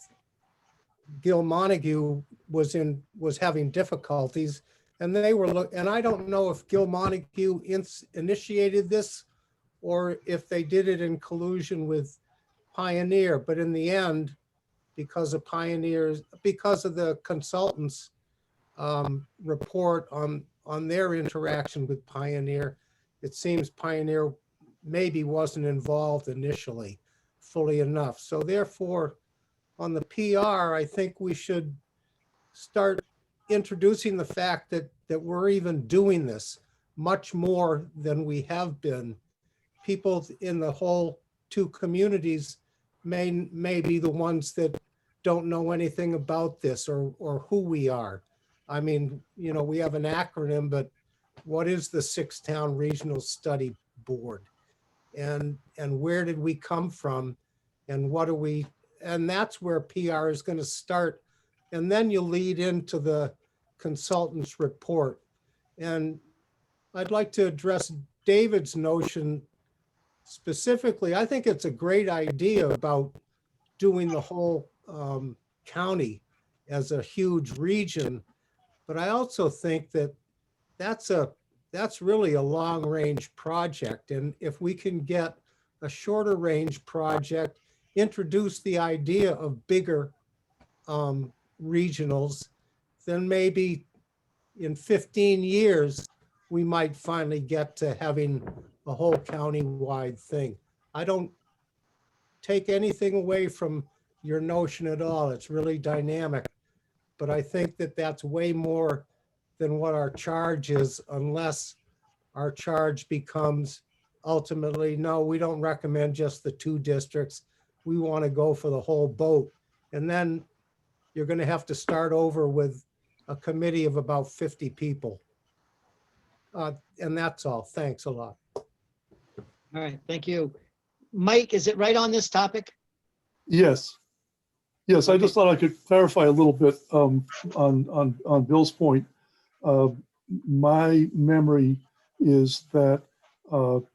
Gil Montague was having difficulties, and and I don't know if Gil Montague initiated this or if they did it in collusion with Pioneer, but in the end, because of the consultants' report on their interaction with Pioneer, it seems Pioneer maybe wasn't involved initially fully enough. So therefore, on the PR, I think we should start introducing the fact that we're even doing this much more than we have been. People in the whole two communities may be the ones that don't know anything about this or who we are. I mean, you know, we have an acronym, but what is the Six-Town Regional Study Board? And where did we come from? And what are we, and that's where PR is going to start. And then you lead into the consultant's report. And I'd like to address David's notion specifically. I think it's a great idea about doing the whole county as a huge region. But I also think that that's really a long range project. And if we can get a shorter range project, introduce the idea of bigger regionals, then maybe in 15 years, we might finally get to having a whole county-wide thing. I don't take anything away from your notion at all. It's really dynamic. But I think that that's way more than what our charge is, unless our charge becomes ultimately, no, we don't recommend just the two districts. We want to go for the whole boat. And then you're going to have to start over with a committee of about 50 people. And that's all. Thanks a lot. All right, thank you. Mike, is it right on this topic? Yes. Yes, I just thought I could clarify a little bit on Bill's point. Uh, My memory is that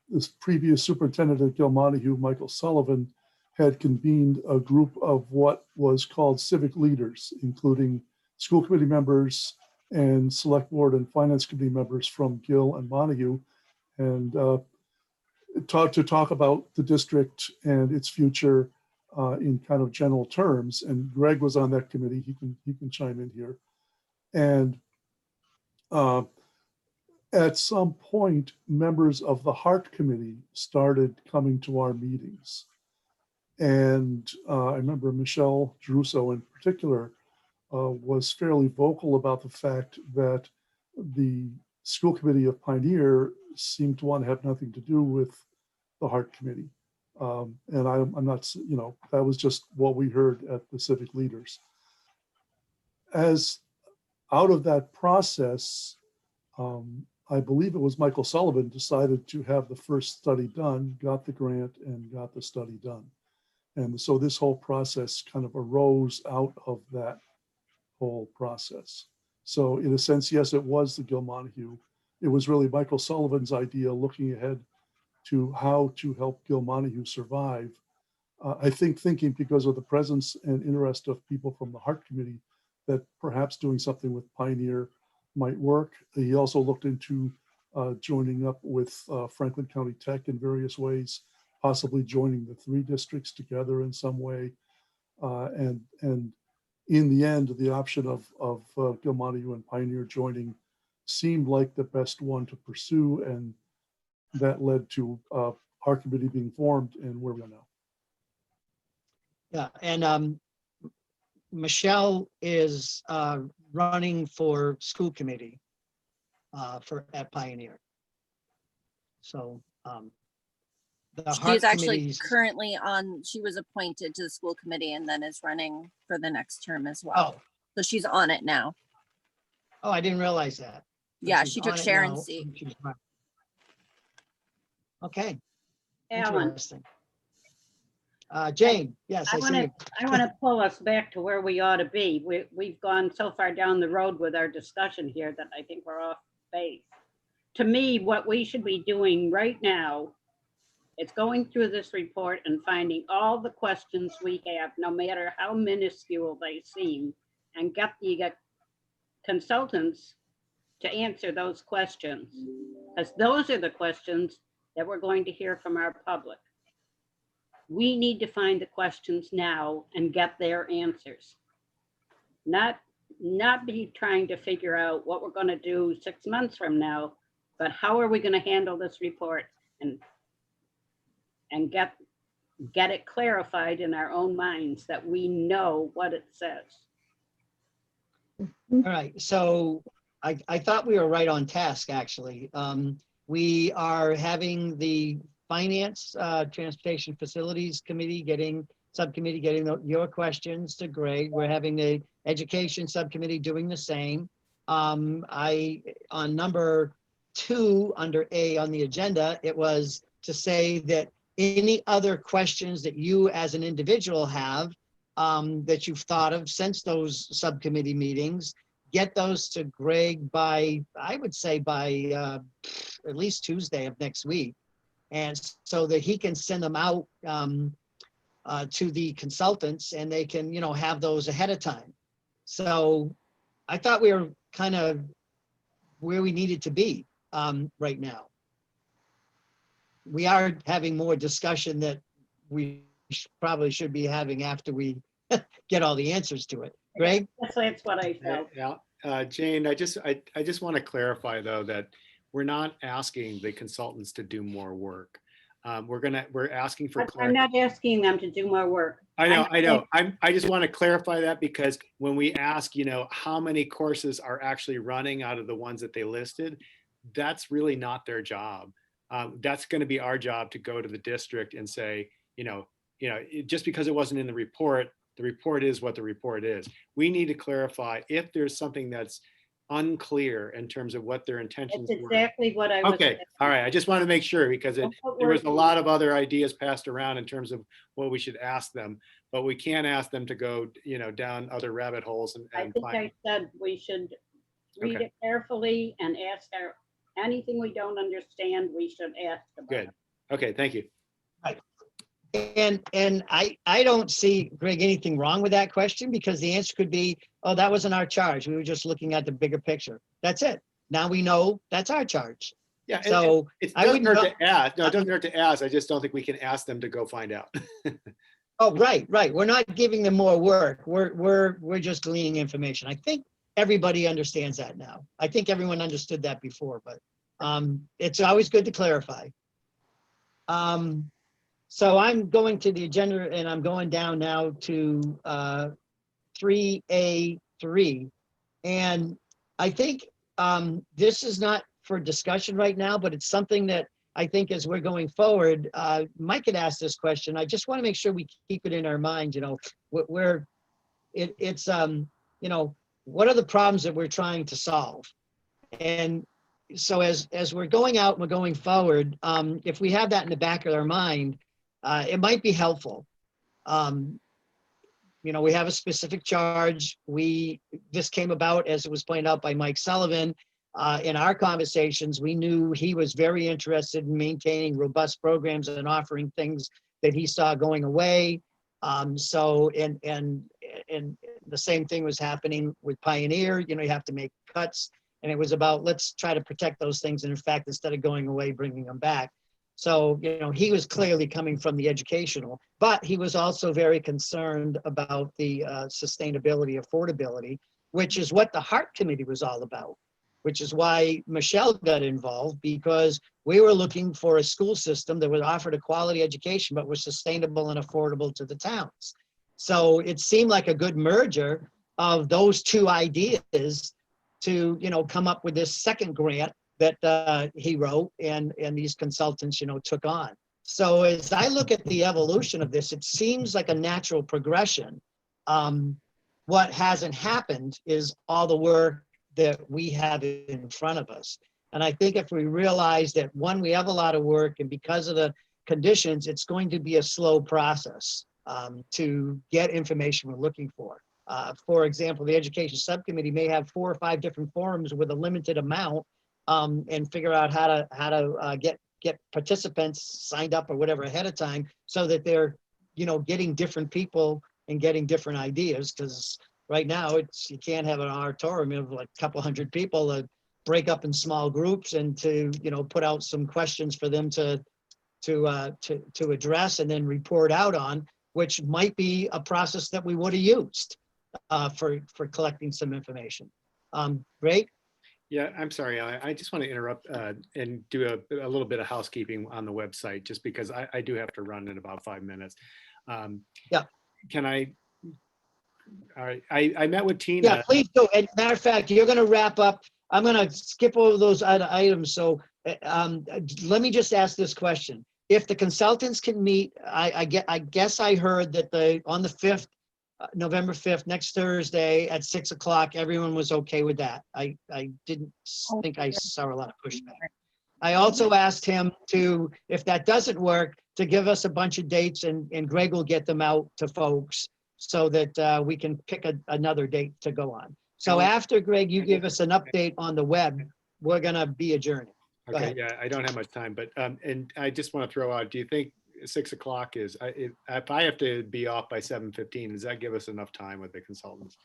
this previous superintendent at Gilmontague, Michael Sullivan, had convened a group of what was called civic leaders, including school committee members and select board and finance committee members from Gill and Montague, and to talk about the district and its future in kind of general terms. And Greg was on that committee. He can chime in here. And at some point, members of the Heart Committee started coming to our meetings. And I remember Michelle Druso in particular was fairly vocal about the fact that the school committee of Pioneer seemed to want to have nothing to do with the Heart Committee. And I'm not, you know, that was just what we heard at the civic leaders. As out of that process, I believe it was Michael Sullivan decided to have the first study done, got the grant and got the study done. And so this whole process kind of arose out of that whole process. So in a sense, yes, it was the Gill Montague. It was really Michael Sullivan's idea looking ahead to how to help Gill Montague survive. I think thinking because of the presence and interest of people from the Heart Committee that perhaps doing something with Pioneer might work. He also looked into joining up with Franklin County Tech in various ways, possibly joining the three districts together in some way. And in the end, the option of Gill Montague and Pioneer joining seemed like the best one to pursue, and that led to our committee being formed and where we are now. Yeah, and Michelle is running for school committee at Pioneer. So the She's Heart actually Committee's, currently on, she was appointed to the school committee and then is running for the next term as well. oh, So she's on it now. oh, I didn't realize that. So Yeah, she's she took on it Sharon's now, seat. and she's running. Okay, Alan, interesting. Jane, yes, I I want see to you. I want to pull us back to where we ought to be. We've gone so far down the road with our discussion here that I think we're off base. To me, what we should be doing right now is going through this report and finding all the questions we have, no matter how minuscule they seem, and get the consultants to answer those questions. Because those are the questions that we're going to hear from our public. We need to find the questions now and get their answers. Not be trying to figure out what we're going to do 6 months from now, but how are we going to handle this report and get it clarified in our own minds that we know what it says. All right, so I thought we were right on task, actually. We are having the Finance, Transportation Facilities Committee subcommittee getting your questions to Greg. We're having the Education Subcommittee doing the same. On number 2 under A on the agenda, it was to say that any other questions that you as an individual have that you've thought of since those subcommittee meetings, get those to Greg by, I would say by at least Tuesday of next week. And so that he can send them out to the consultants and they can, you know, have those ahead of time. So I thought we were kind of where we needed to be right now. We are having more discussion that we probably should be having after we get all the answers to it. Greg? That's what I felt. Yeah, Jane, I just want to clarify though that we're not asking the consultants to do more work. We're asking for I'm not asking them to do more work. I know. I just want to clarify that because when we ask, you know, how many courses are actually running out of the ones that they listed, that's really not their job. That's going to be our job to go to the district and say, just because it wasn't in the report is what the report is. We need to clarify if there's something that's unclear in terms of what their That's intentions were. exactly what I was. Okay, all right. I just want to make sure because Don't put there was words a in lot of other ideas passed around in terms of what we should ask them, but we can't ask them to go, down other rabbit holes I and think find. I said we should read Okay. it carefully and ask anything we don't understand, we should ask about. Good. Okay, thank you. And I don't see, Greg, anything wrong with that question because the answer could be, oh, that wasn't our charge. We were just looking at the bigger picture. That's it. Now we know that's our charge. Yeah, So it I doesn't wouldn't. hurt to ask. No, it doesn't hurt to ask. I just don't think we can ask them to go find out. Oh, right. We're not giving them more work. We're just gleaning information. I think everybody understands that now. I think everyone understood that before, but it's always good to clarify. So I'm going to the agenda and I'm going down now to 3A3. And I think this is not for discussion right now, but it's something that I think as we're going forward, Mike had asked this question. I just want to make sure we keep it in our mind, what are the problems that we're trying to solve? And so as we're going out and we're going forward, if we have that in the back of our mind, it might be helpful. We have a specific charge. This came about as it was pointed out by Mike Sullivan. In our conversations, we knew he was very interested in maintaining robust programs and offering things that he saw going away. And the same thing was happening with Pioneer. You have to make cuts, and it was about let's try to protect those things. And in fact, instead of going away, bringing them back. So, he was clearly coming from the educational, but he was also very concerned about the sustainability, affordability, which is what the Heart Committee was all about, which is why Michelle got involved, because we were looking for a school system that would offer a quality education, but was sustainable and affordable to the towns. So it seemed like a good merger of those two ideas to, come up with this second grant that he wrote and these consultants, took on. So as I look at the evolution of this, it seems like a natural progression. What hasn't happened is all the work that we have in front of us. And I think if we realize that, one, we have a lot of work, and because of the conditions, it's going to be a slow process to get information we're looking for. For example, the Education Subcommittee may have 4 or 5 different forums with a limited amount, and figure out how to get participants signed up or whatever ahead of time, so that they're getting different people and getting different ideas. Because right now you can't have an auditorium of like a couple hundred people to break up in small groups and to put out some questions for them to address and then report out on, which might be a process that we would have used for collecting some information. Great. Yeah, I'm sorry. I just want to interrupt and do a little bit of housekeeping on the website, just because I do have to run in about 5 minutes. Yeah. Can I? All right. I met with Tina. Yeah, please do. And matter of fact, you're going to wrap up. I'm going to skip over those items. So let me just ask this question. If the consultants can meet, I guess I heard that on the 5th, November 5th, next Thursday at 6 o'clock, everyone was okay with that. I didn't think I saw a lot of pushback. I also asked him to, if that doesn't work, to give us a bunch of dates, and Greg will get them out to folks so that we can pick another date to go on. So after, Greg, you give us an update on the web, we're going to be adjourning. Go Okay, ahead. yeah, I don't have much time, but and I just want to throw out, do you think 6 o'clock is, if I have to be off by 7:15, does that give us enough time with the consultants?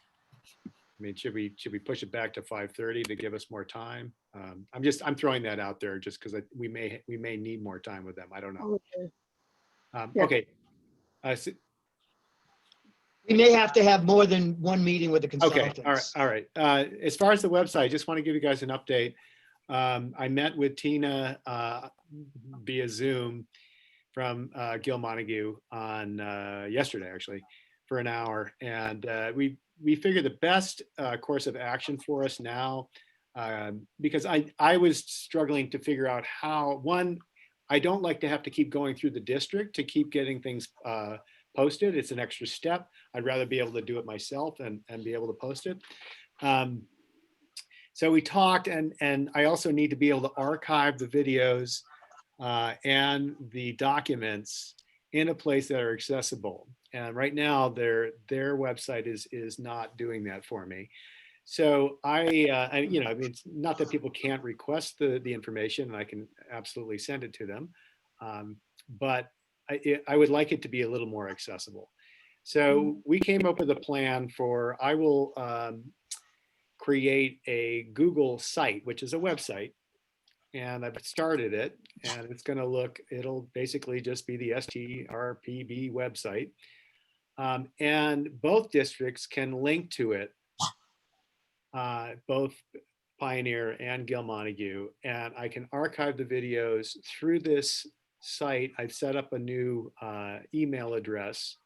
I mean, should we push it back to 5:30 to give us more time? I'm throwing that out there just because we may need more time with them. I don't know. Yeah. Okay. We may have to have more than one meeting with the Okay, consultants. all right. As far as the website, I just want to give you guys an update. I met with Tina via Zoom from Gil Montague on yesterday, actually, for an hour. And we figured the best course of action for us now, because I was struggling to figure out how, one, I don't like to have to keep going through the district to keep getting things posted. It's an extra step. I'd rather be able to do it myself and be able to post it. So we talked, and I also need to be able to archive the videos and the documents in a place that are accessible. And right now, their website is not doing that for me. So I mean, it's not that people can't request the information, and I can absolutely send it to them, but I would like it to be a little more accessible. So we came up with a plan for, I will create a Google site, which is a website, and I've started it, and it's going to look, it'll basically just be the STRPB website. And both districts can link to it, both Pioneer and Gil Montague, and I can archive the videos through this site. I've set up a new email address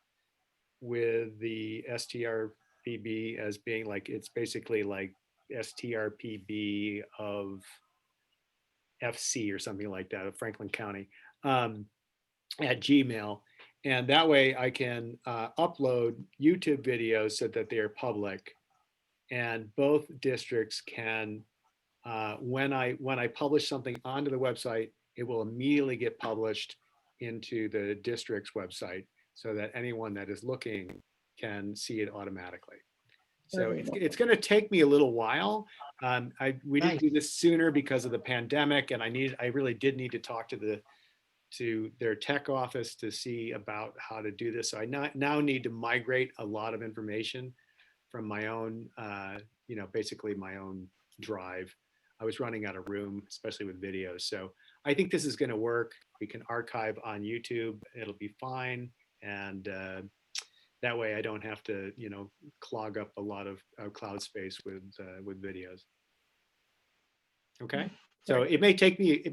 with the STRPB as being like, it's basically like STRPB of FC or something like that, of Franklin County, at Gmail. And that way I can upload YouTube videos so that they are public. And both districts can, when I publish something onto the website, it will immediately get published into the district's website so that anyone that is looking can see it automatically. So it's going to take me a little while. We didn't do this sooner because of the pandemic, and I really did need to talk to their tech office to see about how to do this. So I now need to migrate a lot of information from my own, basically my own drive. I was running out of room, especially with videos. So I think this is going to work. We can archive on YouTube. It'll be fine. And that way I don't have to, clog up a lot of cloud space with videos. Okay. So it may take me,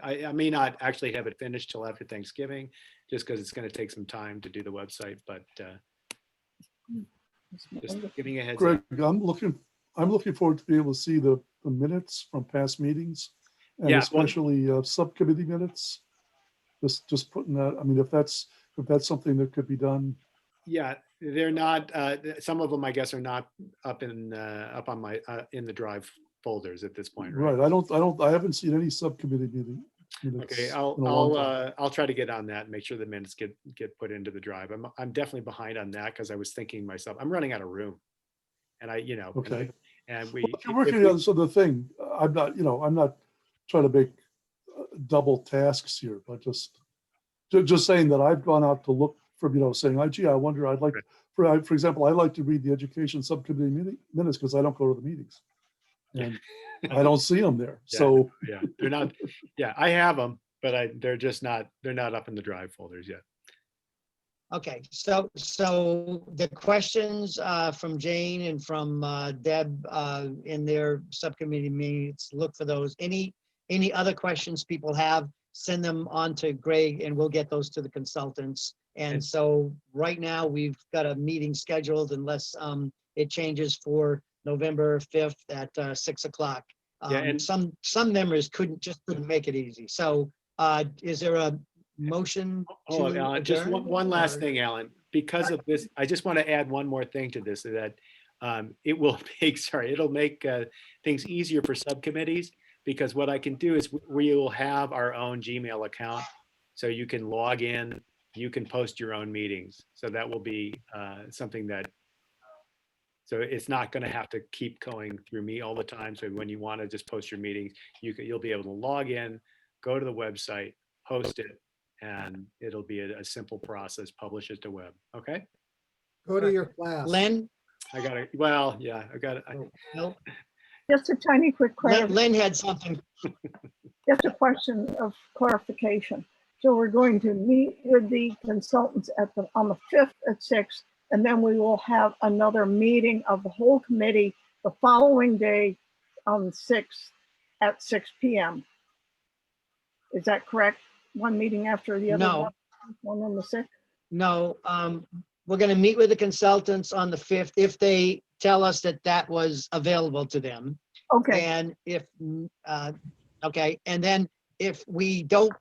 I may not actually have it finished till after Thanksgiving, just because it's going to take some time to do the website, but just giving a heads Greg, up. I'm looking forward to be able to see the minutes from past meetings, and Yeah, well- especially subcommittee minutes. Just putting that, I mean, if that's something that could be done. Yeah, they're not, some of them, I guess, are not up on my, in the drive folders at this point, right? Right. I haven't seen any subcommittee minutes. Okay, in a long time. I'll try to get on that and make sure the minutes get put into the drive. I'm definitely behind on that because I was thinking myself, I'm running out of room. And Okay. and we. You're working on the thing. I'm not trying to make double tasks here, but just saying that I've gone out to look for, saying, gee, I wonder, I'd like, for example, I like to read the education subcommittee minutes because I don't go to the meetings. And I don't see them there. Yeah, So yeah, they're not, yeah, I have them, but they're not up in the drive folders yet. Okay, so the questions from Jane and from Deb in their subcommittee meetings, look for those. Any other questions people have, send them on to Greg and we'll get those to the consultants. And so right now we've got a meeting scheduled unless it changes for November 5th at 6 o'clock. Yeah, and some members couldn't make it easy. So is there a motion hold on, to Alan, just adjourn, one last or- thing, Alan, because of this, I just want to add one more thing to this, that it will it'll make things easier for subcommittees, because what I can do is we will have our own Gmail account, so you can log in, you can post your own meetings. So that will be something that, so it's not going to have to keep going through me all the time. So when you want to just post your meetings, you'll be able to log in, go to the website, post it, and it'll be a simple process, publish it to web. Okay. Go to your class. Len? I got it. Well, yeah, I got it. No, Just a tiny quick clarification. Len had something. Just a question of clarification. So we're going to meet with the consultants on the 5th at 6, and then we will have another meeting of the whole committee the following day on the 6th at 6 p.m. Is that correct? One meeting after the other? No. One on the 6th? No, we're gonna meet with the consultants on the 5th if they tell us that was available to them. Okay, And if, okay, and then if we don't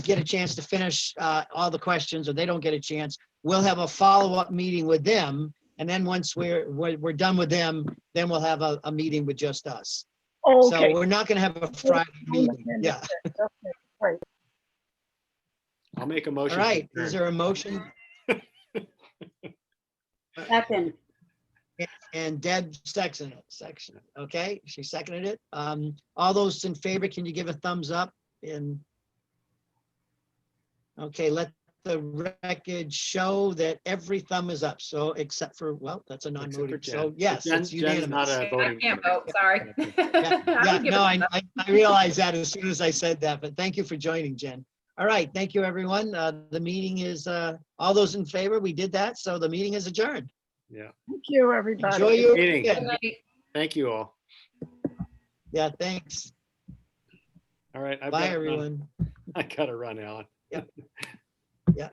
get a chance to finish all the questions, or they don't get a chance, we'll have a follow-up meeting with them, And then once we're done with them, then we'll have a meeting with just us. Oh, So okay. we're not gonna have a Friday meeting. Yeah. Okay, great. I'll make a All motion. to right. Is adjourn. there a motion? Second, And Deb seconded it. Okay, she seconded it. All those in favor, can you give a thumbs up? And okay, let the record show that every thumb is up. So except for, well, that's a Except for non-voting. Jen. So yes, Jen- it's Jen's not unanimous. a I voting can't member. vote, sorry. Yeah, I'll give no, it I realized that as soon as I said that, but thank you for joining, Jen. All right, thank you, everyone. The meeting is, all those in favor, we did that. So the meeting is adjourned. Yeah. Thank you, everybody. Enjoy your Meeting. weekend. Thank you all. Yeah, thanks. All right. I've Bye, got to run. everyone. I gotta run, Alan. Yeah. Yeah.